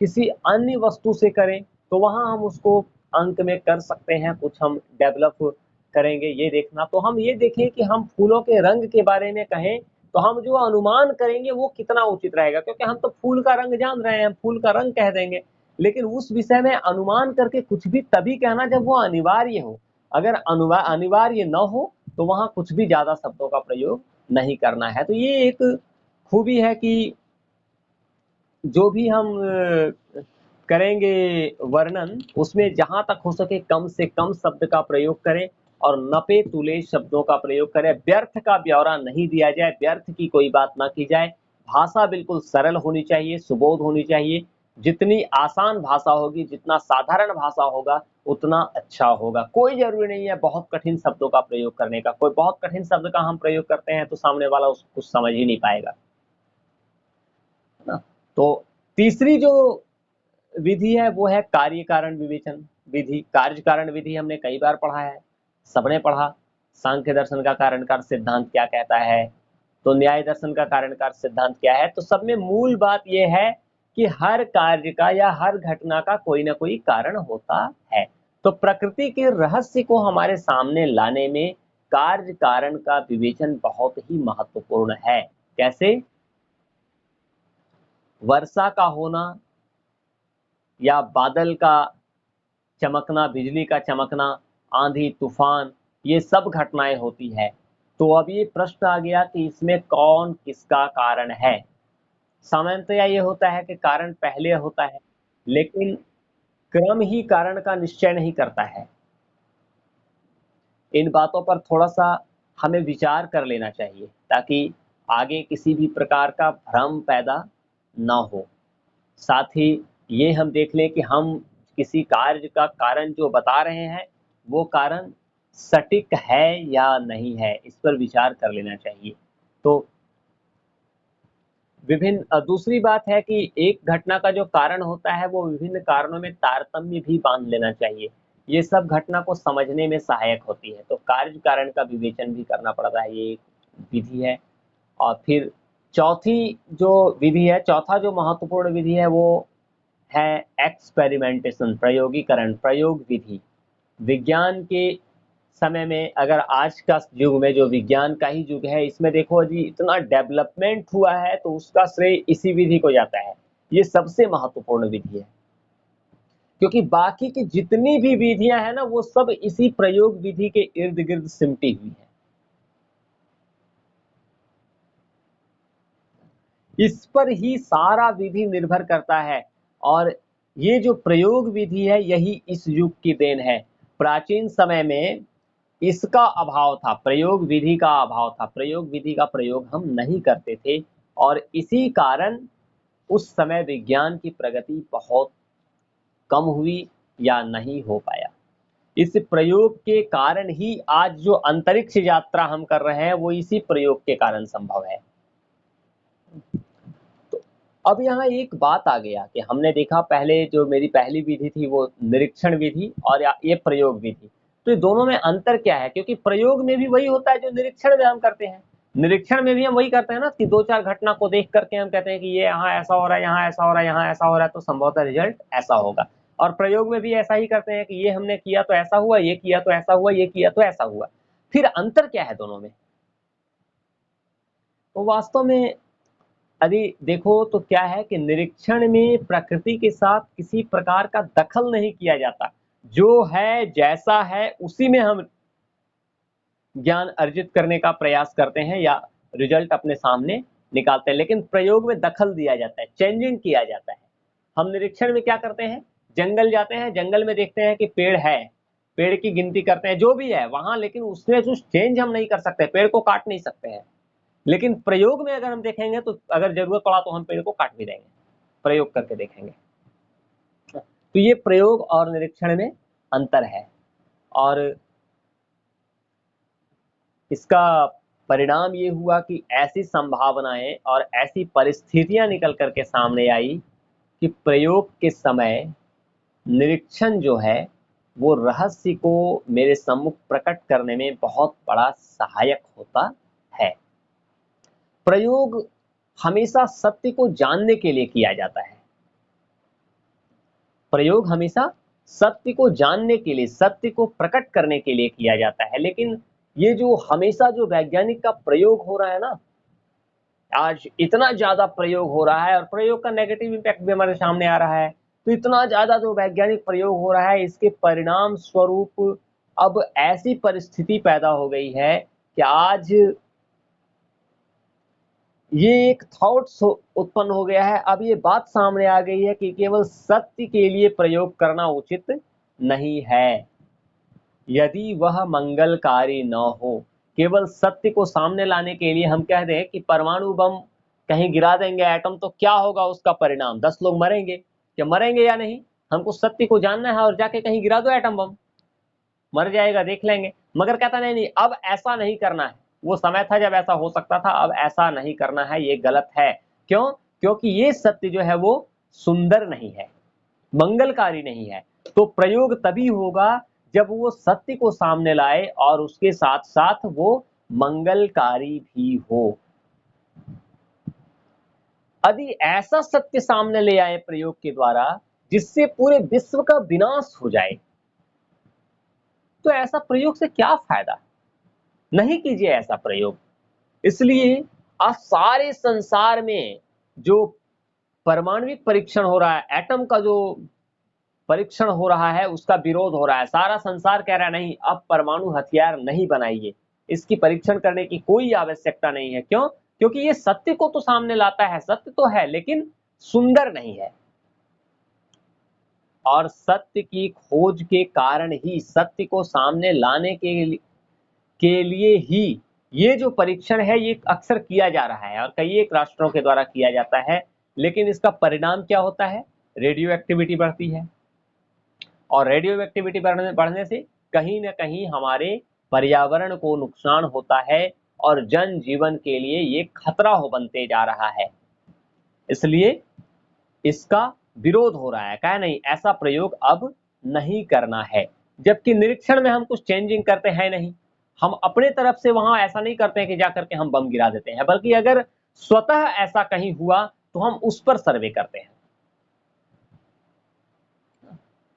Speaker 1: किसी अन्य वस्तु से करें तो वहां हम उसको अंक में कर सकते हैं, कुछ हम डेवलप करेंगे। ये देखना, तो हम ये देखें कि हम फूलों के रंग के बारे में कहें तो हम जो अनुमान करेंगे वो कितना उचित रहेगा, क्योंकि हम तो फूल का रंग जान रहे हैं, हम फूल का रंग कह देंगे। लेकिन उस विषय में अनुमान करके कुछ भी तभी कहना जब वो अनिवार्य हो। अगर अनिवार्य न हो तो वहां कुछ भी ज्यादा शब्दों का प्रयोग नहीं करना है। तो ये एक खूबी है कि जो भी हम करेंगे वर्णन, उसमें जहां तक हो सके कम से कम शब्द का प्रयोग करें और नपे तुले शब्दों का प्रयोग करें। व्यर्थ का ब्यौरा नहीं दिया जाए, व्यर्थ की कोई बात ना की जाए। भाषा बिल्कुल सरल होनी चाहिए, सुबोध होनी चाहिए। जितनी आसान भाषा होगी, जितना साधारण भाषा होगा, उतना अच्छा होगा। कोई जरूरी नहीं है बहुत कठिन शब्दों का प्रयोग करने का। कोई बहुत कठिन शब्द का हम प्रयोग करते हैं तो सामने वाला उसको कुछ समझ ही नहीं पाएगा, है ना। तो तीसरी जो विधि है वो है कार्य कारण विवेचन विधि। कार्य कारण विधि हमने कई बार पढ़ा है, सबने पढ़ा। सांख्य दर्शन का कारण कार्य सिद्धांत क्या कहता है, तो न्याय दर्शन का कारण कार्य सिद्धांत क्या है। तो सब में मूल बात यह है कि हर कार्य का या हर घटना का कोई ना कोई कारण होता है। तो प्रकृति के रहस्य को हमारे सामने लाने में कार्य कारण का विवेचन बहुत ही महत्वपूर्ण है। कैसे? वर्षा का होना या बादल का चमकना, बिजली का चमकना, आंधी तूफान, ये सब घटनाएं होती है। तो अब ये प्रश्न आ गया कि इसमें कौन किसका कारण है। सामान्यतया ये होता है कि कारण पहले होता है, लेकिन क्रम ही कारण का निश्चय नहीं करता है। इन बातों पर थोड़ा सा हमें विचार कर लेना चाहिए ताकि आगे किसी भी प्रकार का भ्रम पैदा ना हो। साथ ही ये हम देख लें कि हम किसी कार्य का कारण जो बता रहे हैं वो कारण सटीक है या नहीं है, इस पर विचार कर लेना चाहिए। तो विभिन्न दूसरी बात है कि एक घटना का जो कारण होता है वो विभिन्न कारणों में तारतम्य भी बांध लेना चाहिए। ये सब घटना को समझने में सहायक होती है। तो कार्य कारण का विवेचन भी करना पड़ता है, ये एक विधि है। और फिर चौथी जो विधि है, चौथा जो महत्वपूर्ण विधि है वो है एक्सपेरिमेंटेशन, प्रयोगीकरण, प्रयोग विधि। विज्ञान के समय में, अगर आज का युग में जो विज्ञान का ही युग है, इसमें देखो जी इतना डेवलपमेंट हुआ है तो उसका श्रेय इसी विधि को जाता है। ये सबसे महत्वपूर्ण विधि है, क्योंकि बाकी की जितनी भी विधियां हैं ना वो सब इसी प्रयोग विधि के इर्द गिर्द सिमटी हुई है। इस पर ही सारा विधि निर्भर करता है। और ये जो प्रयोग विधि है यही इस युग की देन है। प्राचीन समय में इसका अभाव था, प्रयोग विधि का अभाव था, प्रयोग विधि का प्रयोग हम नहीं करते थे। और इसी कारण उस समय विज्ञान की प्रगति बहुत कम हुई या नहीं हो पाया। इस प्रयोग के कारण ही आज जो अंतरिक्ष यात्रा हम कर रहे हैं वो इसी प्रयोग के कारण संभव है। तो अब यहाँ एक बात आ गया कि हमने देखा पहले जो मेरी पहली विधि थी वो निरीक्षण विधि और ये प्रयोग विधि। तो ये दोनों में अंतर क्या है? क्योंकि प्रयोग में भी वही होता है जो निरीक्षण में हम करते हैं। निरीक्षण में भी हम वही करते हैं ना कि दो चार घटना को देख करके हम कहते हैं कि ये यहाँ ऐसा हो रहा है, यहाँ ऐसा हो रहा है, यहाँ ऐसा हो रहा है, तो संभवतः रिजल्ट ऐसा होगा। और प्रयोग में भी ऐसा ही करते हैं कि ये हमने किया तो ऐसा हुआ, ये किया तो ऐसा हुआ, ये किया तो ऐसा हुआ। फिर अंतर क्या है दोनों में? तो वास्तव में यदि देखो तो क्या है कि निरीक्षण में प्रकृति के साथ किसी प्रकार का दखल नहीं किया जाता। जो है जैसा है उसी में हम ज्ञान अर्जित करने का प्रयास करते हैं या रिजल्ट अपने सामने निकालते हैं। लेकिन प्रयोग में दखल दिया जाता है, चेंजिंग किया जाता है। हम निरीक्षण में क्या करते हैं? जंगल जाते हैं, जंगल में देखते हैं कि पेड़ है, पेड़ की गिनती करते हैं, जो भी है वहां, लेकिन उसमें कुछ चेंज हम नहीं कर सकते, पेड़ को काट नहीं सकते हैं। लेकिन प्रयोग में अगर हम देखेंगे तो अगर जरूरत पड़ा तो हम पेड़ को काट भी देंगे, प्रयोग करके देखेंगे। तो ये प्रयोग और निरीक्षण में अंतर है। और इसका परिणाम ये हुआ कि ऐसी संभावनाएं और ऐसी परिस्थितियां निकल करके सामने आई कि प्रयोग के समय निरीक्षण जो है वो रहस्य को मेरे सम्मुख प्रकट करने में बहुत बड़ा सहायक होता है। प्रयोग हमेशा सत्य को जानने के लिए किया जाता है। प्रयोग हमेशा सत्य को जानने के लिए, सत्य को प्रकट करने के लिए किया जाता है। लेकिन ये जो हमेशा जो वैज्ञानिक का प्रयोग हो रहा है ना, आज इतना ज्यादा प्रयोग हो रहा है और प्रयोग का नेगेटिव इम्पैक्ट भी हमारे सामने आ रहा है। तो इतना ज्यादा जो वैज्ञानिक प्रयोग हो रहा है, इसके परिणाम स्वरूप अब ऐसी परिस्थिति पैदा हो गई है कि आज ये एक थॉट्स उत्पन्न हो गया है। अब ये बात सामने आ गई है कि केवल सत्य के लिए प्रयोग करना उचित नहीं है यदि वह मंगलकारी न हो। केवल सत्य को सामने लाने के लिए हम कह दें कि परमाणु बम कहीं गिरा देंगे एटम, तो क्या होगा उसका परिणाम? 10 लोग मरेंगे। क्या मरेंगे या नहीं? हमको सत्य को जानना है और जाके कहीं गिरा दो एटम बम, मर जाएगा, देख लेंगे। मगर कहता नहीं नहीं, अब ऐसा नहीं करना है। वो समय था जब ऐसा हो सकता था, अब ऐसा नहीं करना है, ये गलत है। क्यों? क्योंकि ये सत्य जो है वो सुंदर नहीं है, मंगलकारी नहीं है। तो प्रयोग तभी होगा जब वो सत्य को सामने लाए और उसके साथ साथ वो मंगलकारी भी हो। यदि ऐसा सत्य सामने ले आए प्रयोग के द्वारा जिससे पूरे विश्व का विनाश हो जाए, तो ऐसा प्रयोग से क्या फायदा? नहीं कीजिए ऐसा प्रयोग। इसलिए आज सारे संसार में जो परमाणविक परीक्षण हो रहा है, एटम का जो परीक्षण हो रहा है, उसका विरोध हो रहा है। सारा संसार कह रहा है नहीं, अब परमाणु हथियार नहीं बनाइए, इसकी परीक्षण करने की कोई आवश्यकता नहीं है। क्यों? क्योंकि ये सत्य को तो सामने लाता है, सत्य तो है लेकिन सुंदर नहीं है। और सत्य की खोज के कारण ही, सत्य को सामने लाने के लिए ही ये जो परीक्षण है ये अक्सर किया जा रहा है और कई एक राष्ट्रों के द्वारा किया जाता है। लेकिन इसका परिणाम क्या होता है? रेडियो एक्टिविटी बढ़ती है और रेडियो एक्टिविटी बढ़ने से कहीं ना कहीं हमारे पर्यावरण को नुकसान होता है और जन जीवन के लिए ये खतरा हो बनते जा रहा है। इसलिए इसका विरोध हो रहा है, कहा नहीं ऐसा प्रयोग अब नहीं करना है। जबकि निरीक्षण में हम कुछ चेंजिंग करते हैं नहीं, हम अपने तरफ से वहां ऐसा नहीं करते हैं कि जाकर के हम बम गिरा देते हैं, बल्कि अगर स्वतः ऐसा कहीं हुआ तो हम उस पर सर्वे करते हैं।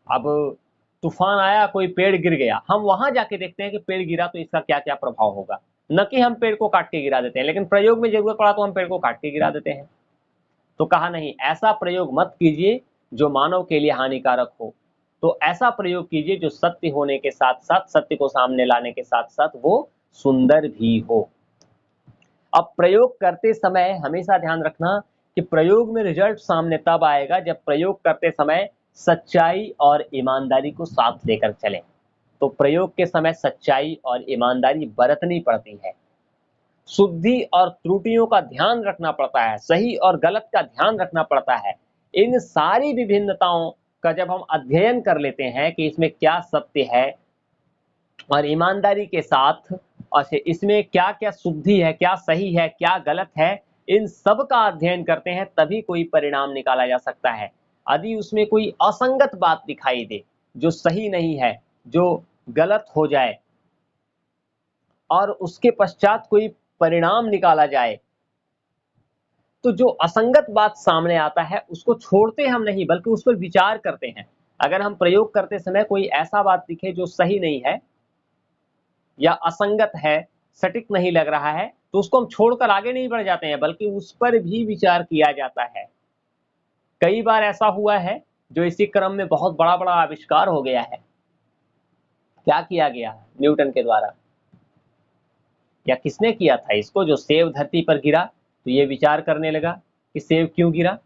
Speaker 1: अब तूफान आया, कोई पेड़ गिर गया, हम वहां जाके देखते हैं कि पेड़ गिरा तो इसका क्या क्या प्रभाव होगा, न कि हम पेड़ को काट के गिरा देते हैं। लेकिन प्रयोग में जरूरत पड़ा तो हम पेड़ को काट के गिरा देते हैं। तो कहा नहीं, ऐसा प्रयोग मत कीजिए जो मानव के लिए हानिकारक हो। तो ऐसा प्रयोग कीजिए जो सत्य होने के साथ साथ, सत्य को सामने लाने के साथ साथ वो सुंदर भी हो। अब प्रयोग करते समय हमेशा ध्यान रखना कि प्रयोग में रिजल्ट सामने तब आएगा जब प्रयोग करते समय सच्चाई और ईमानदारी को साथ लेकर चलें। तो प्रयोग के समय सच्चाई और ईमानदारी बरतनी पड़ती है, शुद्धि और त्रुटियों का ध्यान रखना पड़ता है, सही और गलत का ध्यान रखना पड़ता है। इन सारी विभिन्नताओं का जब हम अध्ययन कर लेते हैं कि इसमें क्या सत्य है और ईमानदारी के साथ, और इसमें क्या क्या शुद्धि है, क्या सही है, क्या गलत है, इन सब का अध्ययन करते हैं, तभी कोई परिणाम निकाला जा सकता है। यदि उसमें कोई असंगत बात दिखाई दे, जो सही नहीं है, जो गलत हो जाए और उसके पश्चात कोई परिणाम निकाला जाए, तो जो असंगत बात सामने आता है उसको छोड़ते हम नहीं बल्कि उस पर विचार करते हैं। अगर हम प्रयोग करते समय कोई ऐसा बात दिखे जो सही नहीं है या असंगत है, सटीक नहीं लग रहा है, तो उसको हम छोड़कर आगे नहीं बढ़ जाते हैं बल्कि उस पर भी विचार किया जाता है। कई बार ऐसा हुआ है जो इसी क्रम में बहुत बड़ा बड़ा आविष्कार हो गया है। क्या किया गया न्यूटन के द्वारा, या किसने किया था इसको? जो सेब धरती पर गिरा तो ये विचार करने लगा कि सेब क्यों गिरा।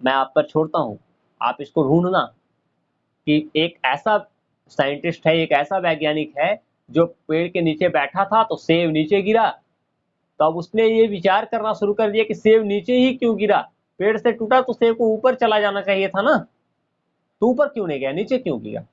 Speaker 1: मैं आप पर छोड़ता हूं, आप इसको ढूंढना कि एक ऐसा साइंटिस्ट है, एक ऐसा वैज्ञानिक है जो पेड़ के नीचे बैठा था तो सेब नीचे गिरा। तो अब उसने ये विचार करना शुरू कर दिया कि सेब नीचे ही क्यों गिरा, पेड़ से टूटा तो सेब को ऊपर चला जाना चाहिए था ना, तो ऊपर क्यों नहीं गया, नीचे क्यों गिरा।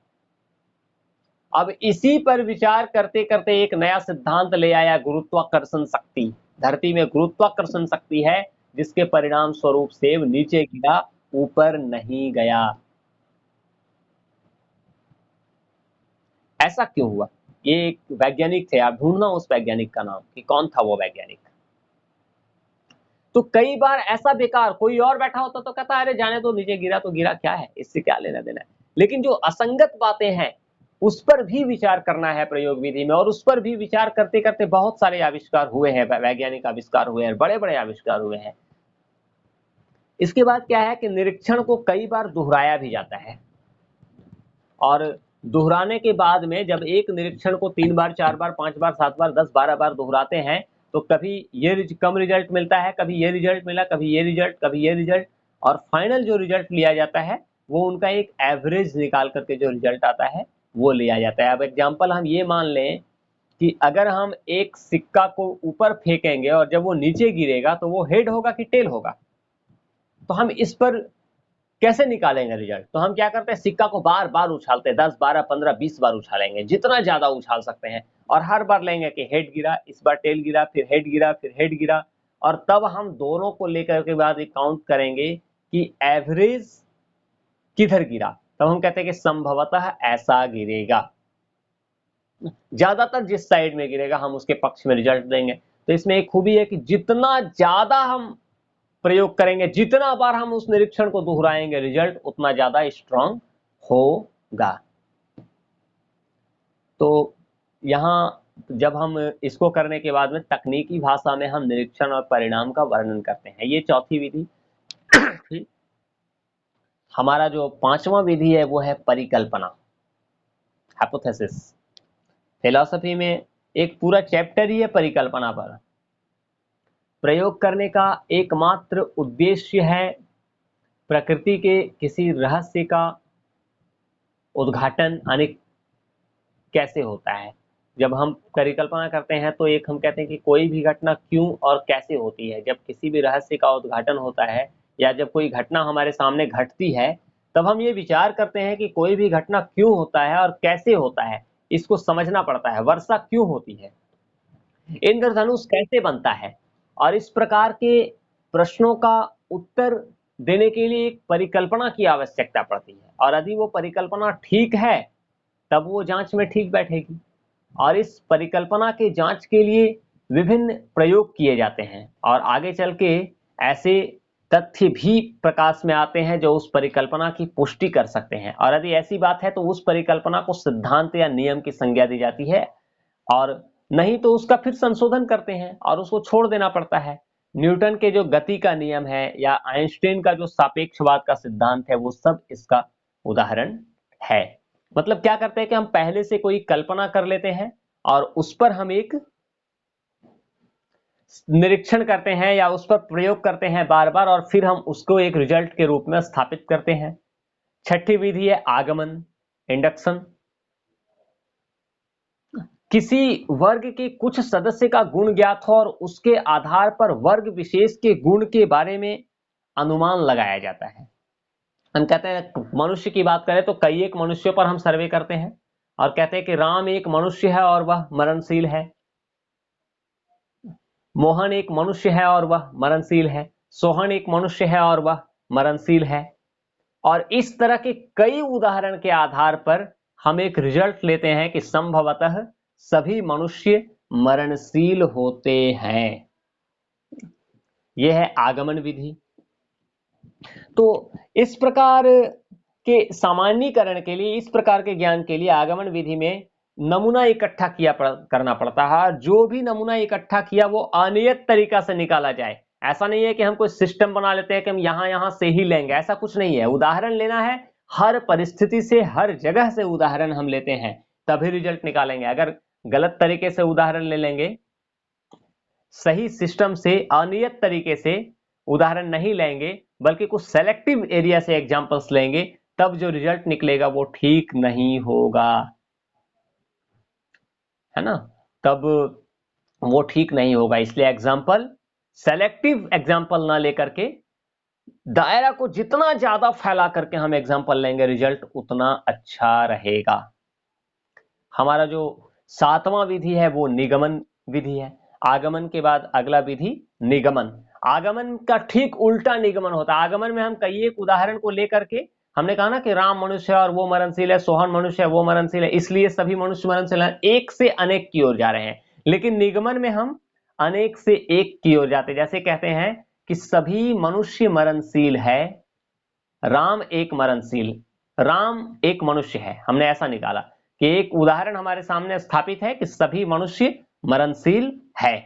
Speaker 1: अब इसी पर विचार करते करते एक नया सिद्धांत ले आया, गुरुत्वाकर्षण शक्ति। धरती में गुरुत्वाकर्षण शक्ति है जिसके परिणाम स्वरूप सेब नीचे गिरा, ऊपर नहीं गया। ऐसा क्यों हुआ? ये एक वैज्ञानिक थे, आप ढूंढना उस वैज्ञानिक का नाम कि कौन था वो वैज्ञानिक। तो कई बार ऐसा बेकार कोई और बैठा होता तो कहता अरे जाने दो, नीचे गिरा तो गिरा, क्या है, इससे क्या लेना देना है। लेकिन जो असंगत बातें हैं उस पर भी विचार करना है प्रयोग विधि में, और उस पर भी विचार करते करते बहुत सारे आविष्कार हुए हैं, वैज्ञानिक आविष्कार हुए हैं, बड़े बड़े आविष्कार हुए हैं। इसके बाद क्या है कि निरीक्षण को कई बार दोहराया भी जाता है, और दोहराने के बाद में जब एक निरीक्षण को 3 बार, 4 बार, 5 बार, 7 बार, 10, 12 बार दोहराते हैं तो कभी ये कम रिजल्ट मिलता है, कभी ये रिजल्ट मिला, कभी ये रिजल्ट, कभी ये रिजल्ट, और फाइनल जो रिजल्ट लिया जाता है वो उनका एक एवरेज निकाल करके जो रिजल्ट आता है वो लिया जाता है। अब एग्जाम्पल हम ये मान लें कि अगर हम एक सिक्का को ऊपर फेंकेंगे और जब वो नीचे गिरेगा तो वो हेड होगा कि टेल होगा, तो हम इस पर कैसे निकालेंगे रिजल्ट? तो हम क्या करते हैं, सिक्का को बार बार उछालते हैं, 10, 12, 15, 20 बार उछालेंगे, जितना ज्यादा उछाल सकते हैं, और हर बार लेंगे कि हेड गिरा, इस बार टेल गिरा, फिर हेड गिरा, फिर हेड गिरा, और तब हम दोनों को लेकर के बाद एक काउंट करेंगे कि एवरेज किधर गिरा, तब हम कहते हैं कि संभवतः ऐसा गिरेगा, ज्यादातर जिस साइड में गिरेगा हम उसके पक्ष में रिजल्ट देंगे। तो इसमें एक खूबी है कि जितना ज्यादा हम प्रयोग करेंगे, जितना बार हम उस निरीक्षण को दोहराएंगे, रिजल्ट उतना ज्यादा स्ट्रांग होगा। तो यहां जब हम इसको करने के बाद में तकनीकी भाषा में हम निरीक्षण और परिणाम का वर्णन करते हैं। ये चौथी विधि। हमारा जो पांचवा विधि है वो है परिकल्पना, हाइपोथेसिस। फिलॉसफी में एक पूरा चैप्टर ही है परिकल्पना पर। प्रयोग करने का एकमात्र उद्देश्य है प्रकृति के किसी रहस्य का उद्घाटन, यानी कैसे होता है। जब हम परिकल्पना करते हैं तो एक हम कहते हैं कि कोई भी घटना क्यों और कैसे होती है। जब किसी भी रहस्य का उद्घाटन होता है या जब कोई घटना हमारे सामने घटती है तब हम ये विचार करते हैं कि कोई भी घटना क्यों होता है और कैसे होता है, इसको समझना पड़ता है। वर्षा क्यों होती है, इंद्रधनुष कैसे बनता है, और इस प्रकार के प्रश्नों का उत्तर देने के लिए एक परिकल्पना की आवश्यकता पड़ती है, और यदि वो परिकल्पना ठीक है तब वो जांच में ठीक बैठेगी। और इस परिकल्पना के जांच के लिए विभिन्न प्रयोग किए जाते हैं, और आगे चल के ऐसे तथ्य भी प्रकाश में आते हैं जो उस परिकल्पना की पुष्टि कर सकते हैं। और यदि ऐसी बात है तो उस परिकल्पना को सिद्धांत या नियम की संज्ञा दी जाती है, और नहीं तो उसका फिर संशोधन करते हैं और उसको छोड़ देना पड़ता है। न्यूटन के जो गति का नियम है या आइंस्टीन का जो सापेक्षवाद का सिद्धांत है वो सब इसका उदाहरण है। मतलब क्या करते हैं कि हम पहले से कोई कल्पना कर लेते हैं और उस पर हम एक निरीक्षण करते हैं या उस पर प्रयोग करते हैं बार बार, और फिर हम उसको एक रिजल्ट के रूप में स्थापित करते हैं। छठी विधि है आगमन, इंडक्शन। किसी वर्ग के कुछ सदस्य का गुण ज्ञात हो और उसके आधार पर वर्ग विशेष के गुण के बारे में अनुमान लगाया जाता है। हम कहते हैं, मनुष्य की बात करें तो कई एक मनुष्यों पर हम सर्वे करते हैं और कहते हैं कि राम एक मनुष्य है और वह मरणशील है, मोहन एक मनुष्य है और वह मरणशील है, सोहन एक मनुष्य है और वह मरणशील है। और इस तरह के कई उदाहरण के आधार पर हम एक रिजल्ट लेते हैं कि संभवतः सभी मनुष्य मरणशील होते हैं। यह है आगमन विधि। तो इस प्रकार के सामान्यीकरण के लिए, इस प्रकार के ज्ञान के लिए आगमन विधि में नमूना इकट्ठा करना पड़ता है। जो भी नमूना इकट्ठा किया वो अनियत तरीका से निकाला जाए। ऐसा नहीं है कि हम कोई सिस्टम बना लेते हैं कि हम यहां से ही लेंगे, ऐसा कुछ नहीं है। उदाहरण लेना है, हर परिस्थिति से, हर जगह से उदाहरण हम लेते हैं, तभी रिजल्ट निकालेंगे। अगर गलत तरीके से उदाहरण ले लेंगे, सही सिस्टम से अनियत तरीके से उदाहरण नहीं लेंगे, बल्कि कुछ सेलेक्टिव एरिया से एग्जांपल्स लेंगे, तब जो रिजल्ट निकलेगा वो ठीक नहीं होगा, है ना। तब वो ठीक नहीं होगा। इसलिए एग्जांपल, सेलेक्टिव एग्जांपल ना लेकर के दायरा को जितना ज्यादा फैला करके हम एग्जांपल लेंगे, रिजल्ट उतना अच्छा रहेगा। हमारा जो सातवां विधि है वो निगमन विधि है। आगमन के बाद अगला विधि निगमन। आगमन का ठीक उल्टा निगमन होता है। आगमन में हम कई एक उदाहरण को लेकर के हमने कहा ना कि राम मनुष्य है और वो मरणशील है, सोहन मनुष्य है वो मरणशील है, इसलिए सभी मनुष्य मरणशील हैं, एक से अनेक की ओर जा रहे हैं। लेकिन निगमन में हम अनेक से एक की ओर जाते, जैसे कहते हैं कि सभी मनुष्य मरणशील है, राम एक मरणशील, राम एक मनुष्य है। हमने ऐसा निकाला कि एक उदाहरण हमारे सामने स्थापित है कि सभी मनुष्य मरणशील है।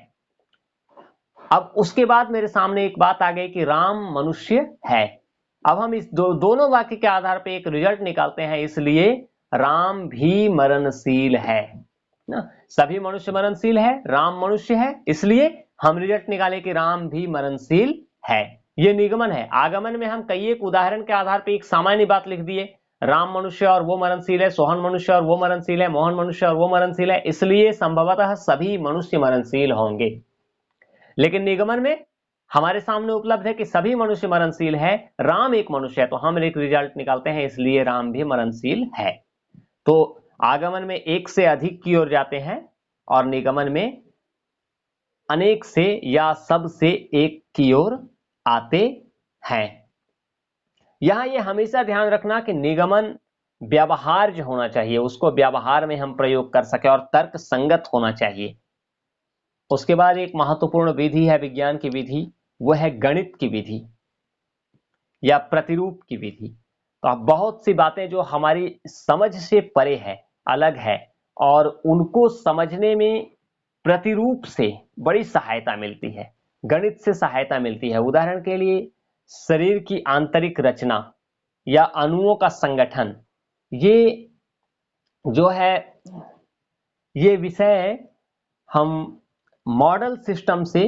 Speaker 1: अब उसके बाद मेरे सामने एक बात आ गई कि राम मनुष्य है। अब हम इस दोनों वाक्य के आधार पे एक रिजल्ट निकालते हैं, इसलिए राम भी मरणशील है ना। सभी मनुष्य मरणशील है, राम मनुष्य है, इसलिए हम रिजल्ट निकाले कि राम भी मरणशील है। ये निगमन है। आगमन में हम कई एक उदाहरण के आधार पे एक सामान्य बात लिख दिए, राम मनुष्य और वो मरणशील है, सोहन मनुष्य और वो मरणशील है, मोहन मनुष्य और वो मरणशील है, इसलिए संभवतः सभी मनुष्य मरणशील होंगे। लेकिन निगमन में हमारे सामने उपलब्ध है कि सभी मनुष्य मरणशील है, राम एक मनुष्य है, तो हम एक रिजल्ट निकालते हैं, इसलिए राम भी मरणशील है। तो आगमन में एक से अधिक की ओर जाते हैं और निगमन में अनेक से या सब से एक की ओर आते हैं। यहां ये हमेशा ध्यान रखना कि निगमन व्यवहार्य होना चाहिए, उसको व्यवहार में हम प्रयोग कर सके और तर्क संगत होना चाहिए। उसके बाद एक महत्वपूर्ण विधि है विज्ञान की विधि, वो है गणित की विधि या प्रतिरूप की विधि। तो अब बहुत सी बातें जो हमारी समझ से परे है, अलग है, और उनको समझने में प्रतिरूप से बड़ी सहायता मिलती है, गणित से सहायता मिलती है। उदाहरण के लिए शरीर की आंतरिक रचना या अणुओं का संगठन, ये जो है ये विषय हम मॉडल सिस्टम से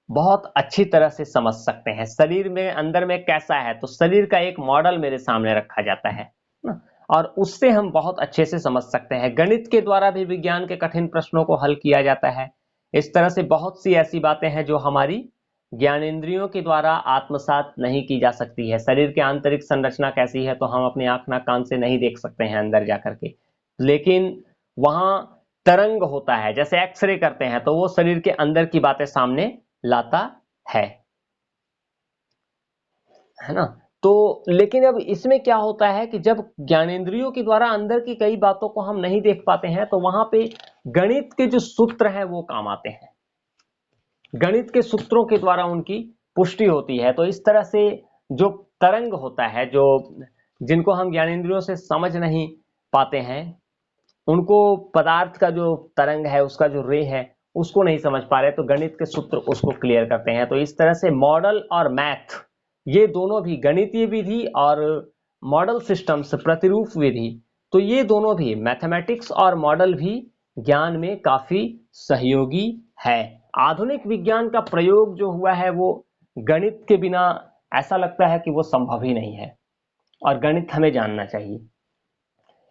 Speaker 1: बहुत अच्छी तरह से समझ सकते हैं। शरीर में अंदर में कैसा है, तो शरीर का एक मॉडल मेरे सामने रखा जाता है ना, और उससे हम बहुत अच्छे से समझ सकते हैं। गणित के द्वारा भी विज्ञान के कठिन प्रश्नों को हल किया जाता है। इस तरह से बहुत सी ऐसी बातें हैं जो हमारी ज्ञानेंद्रियों के द्वारा आत्मसात नहीं की जा सकती है। शरीर की आंतरिक संरचना कैसी है, तो हम अपने आंख नाक कान से नहीं देख सकते हैं अंदर जाकर के, लेकिन वहां तरंग होता है, जैसे एक्सरे करते हैं तो वो शरीर के अंदर की बातें सामने लाता है ना। तो लेकिन अब इसमें क्या होता है कि जब ज्ञानेंद्रियों के द्वारा अंदर की कई बातों को हम नहीं देख पाते हैं, तो वहां पे गणित के जो सूत्र हैं वो काम आते हैं। गणित के सूत्रों के द्वारा उनकी पुष्टि होती है। तो इस तरह से जो तरंग होता है, जो जिनको हम ज्ञानेंद्रियों से समझ नहीं पाते हैं, उनको पदार्थ का जो तरंग है, उसका जो रे है, उसको नहीं समझ पा रहे, तो गणित के सूत्र उसको क्लियर करते हैं। तो इस तरह से मॉडल और मैथ, ये दोनों भी गणितीय विधि और मॉडल सिस्टम्स प्रतिरूप विधि, तो ये दोनों भी मैथमेटिक्स और मॉडल भी ज्ञान में काफी सहयोगी है। आधुनिक विज्ञान का प्रयोग जो हुआ है वो गणित के बिना ऐसा लगता है कि वो संभव ही नहीं है, और गणित हमें जानना चाहिए।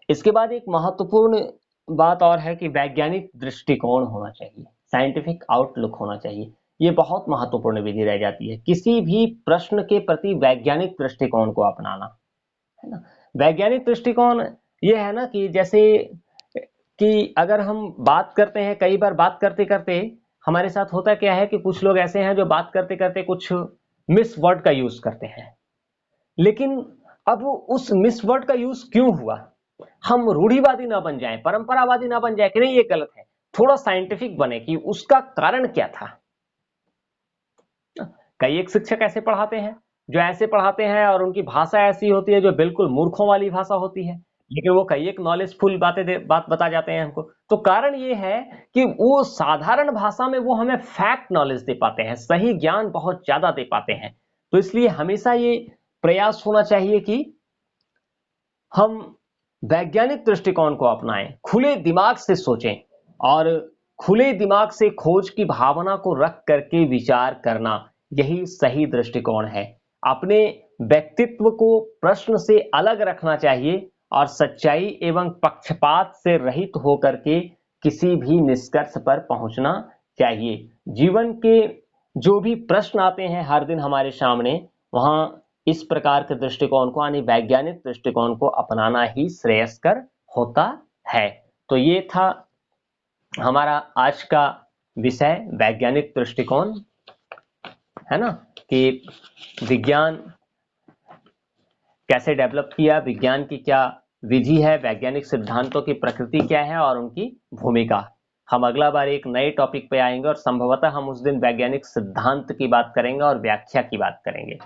Speaker 1: इसके बाद एक महत्वपूर्ण बात और है कि वैज्ञानिक दृष्टिकोण होना चाहिए, साइंटिफिक आउटलुक होना चाहिए। ये बहुत महत्वपूर्ण विधि रह जाती है, किसी भी प्रश्न के प्रति वैज्ञानिक दृष्टिकोण को अपनाना, है ना। वैज्ञानिक दृष्टिकोण ये है ना कि जैसे कि अगर हम बात करते हैं, कई बार बात करते करते हमारे साथ होता क्या है कि कुछ लोग ऐसे हैं जो बात करते करते कुछ मिस वर्ड का यूज करते हैं, लेकिन अब उस मिस वर्ड का यूज क्यों हुआ, हम रूढ़िवादी ना बन जाएं, परंपरावादी ना बन जाए कि नहीं ये गलत है, थोड़ा साइंटिफिक बने कि उसका कारण क्या था। कई एक शिक्षक ऐसे पढ़ाते हैं जो ऐसे पढ़ाते हैं और उनकी भाषा ऐसी होती है जो बिल्कुल मूर्खों वाली भाषा होती है, लेकिन वो कई एक नॉलेजफुल बात बता जाते हैं हमको। तो कारण ये है कि वो साधारण भाषा में वो हमें फैक्ट नॉलेज दे पाते हैं, सही ज्ञान बहुत ज्यादा दे पाते हैं। तो इसलिए हमेशा ये प्रयास होना चाहिए कि हम वैज्ञानिक दृष्टिकोण को अपनाएं, खुले दिमाग से सोचें और खुले दिमाग से खोज की भावना को रख करके विचार करना, यही सही दृष्टिकोण है। अपने व्यक्तित्व को प्रश्न से अलग रखना चाहिए और सच्चाई एवं पक्षपात से रहित होकर के किसी भी निष्कर्ष पर पहुंचना चाहिए। जीवन के जो भी प्रश्न आते हैं हर दिन हमारे सामने, वहां इस प्रकार के दृष्टिकोण को यानी वैज्ञानिक दृष्टिकोण को अपनाना ही श्रेयस्कर होता है। तो ये था हमारा आज का विषय, वैज्ञानिक दृष्टिकोण, है ना, कि विज्ञान कैसे डेवलप किया, विज्ञान की क्या विधि है, वैज्ञानिक सिद्धांतों की प्रकृति क्या है और उनकी भूमिका। हम अगला बार एक नए टॉपिक पे आएंगे और संभवतः हम उस दिन वैज्ञानिक सिद्धांत की बात करेंगे और व्याख्या की बात करेंगे।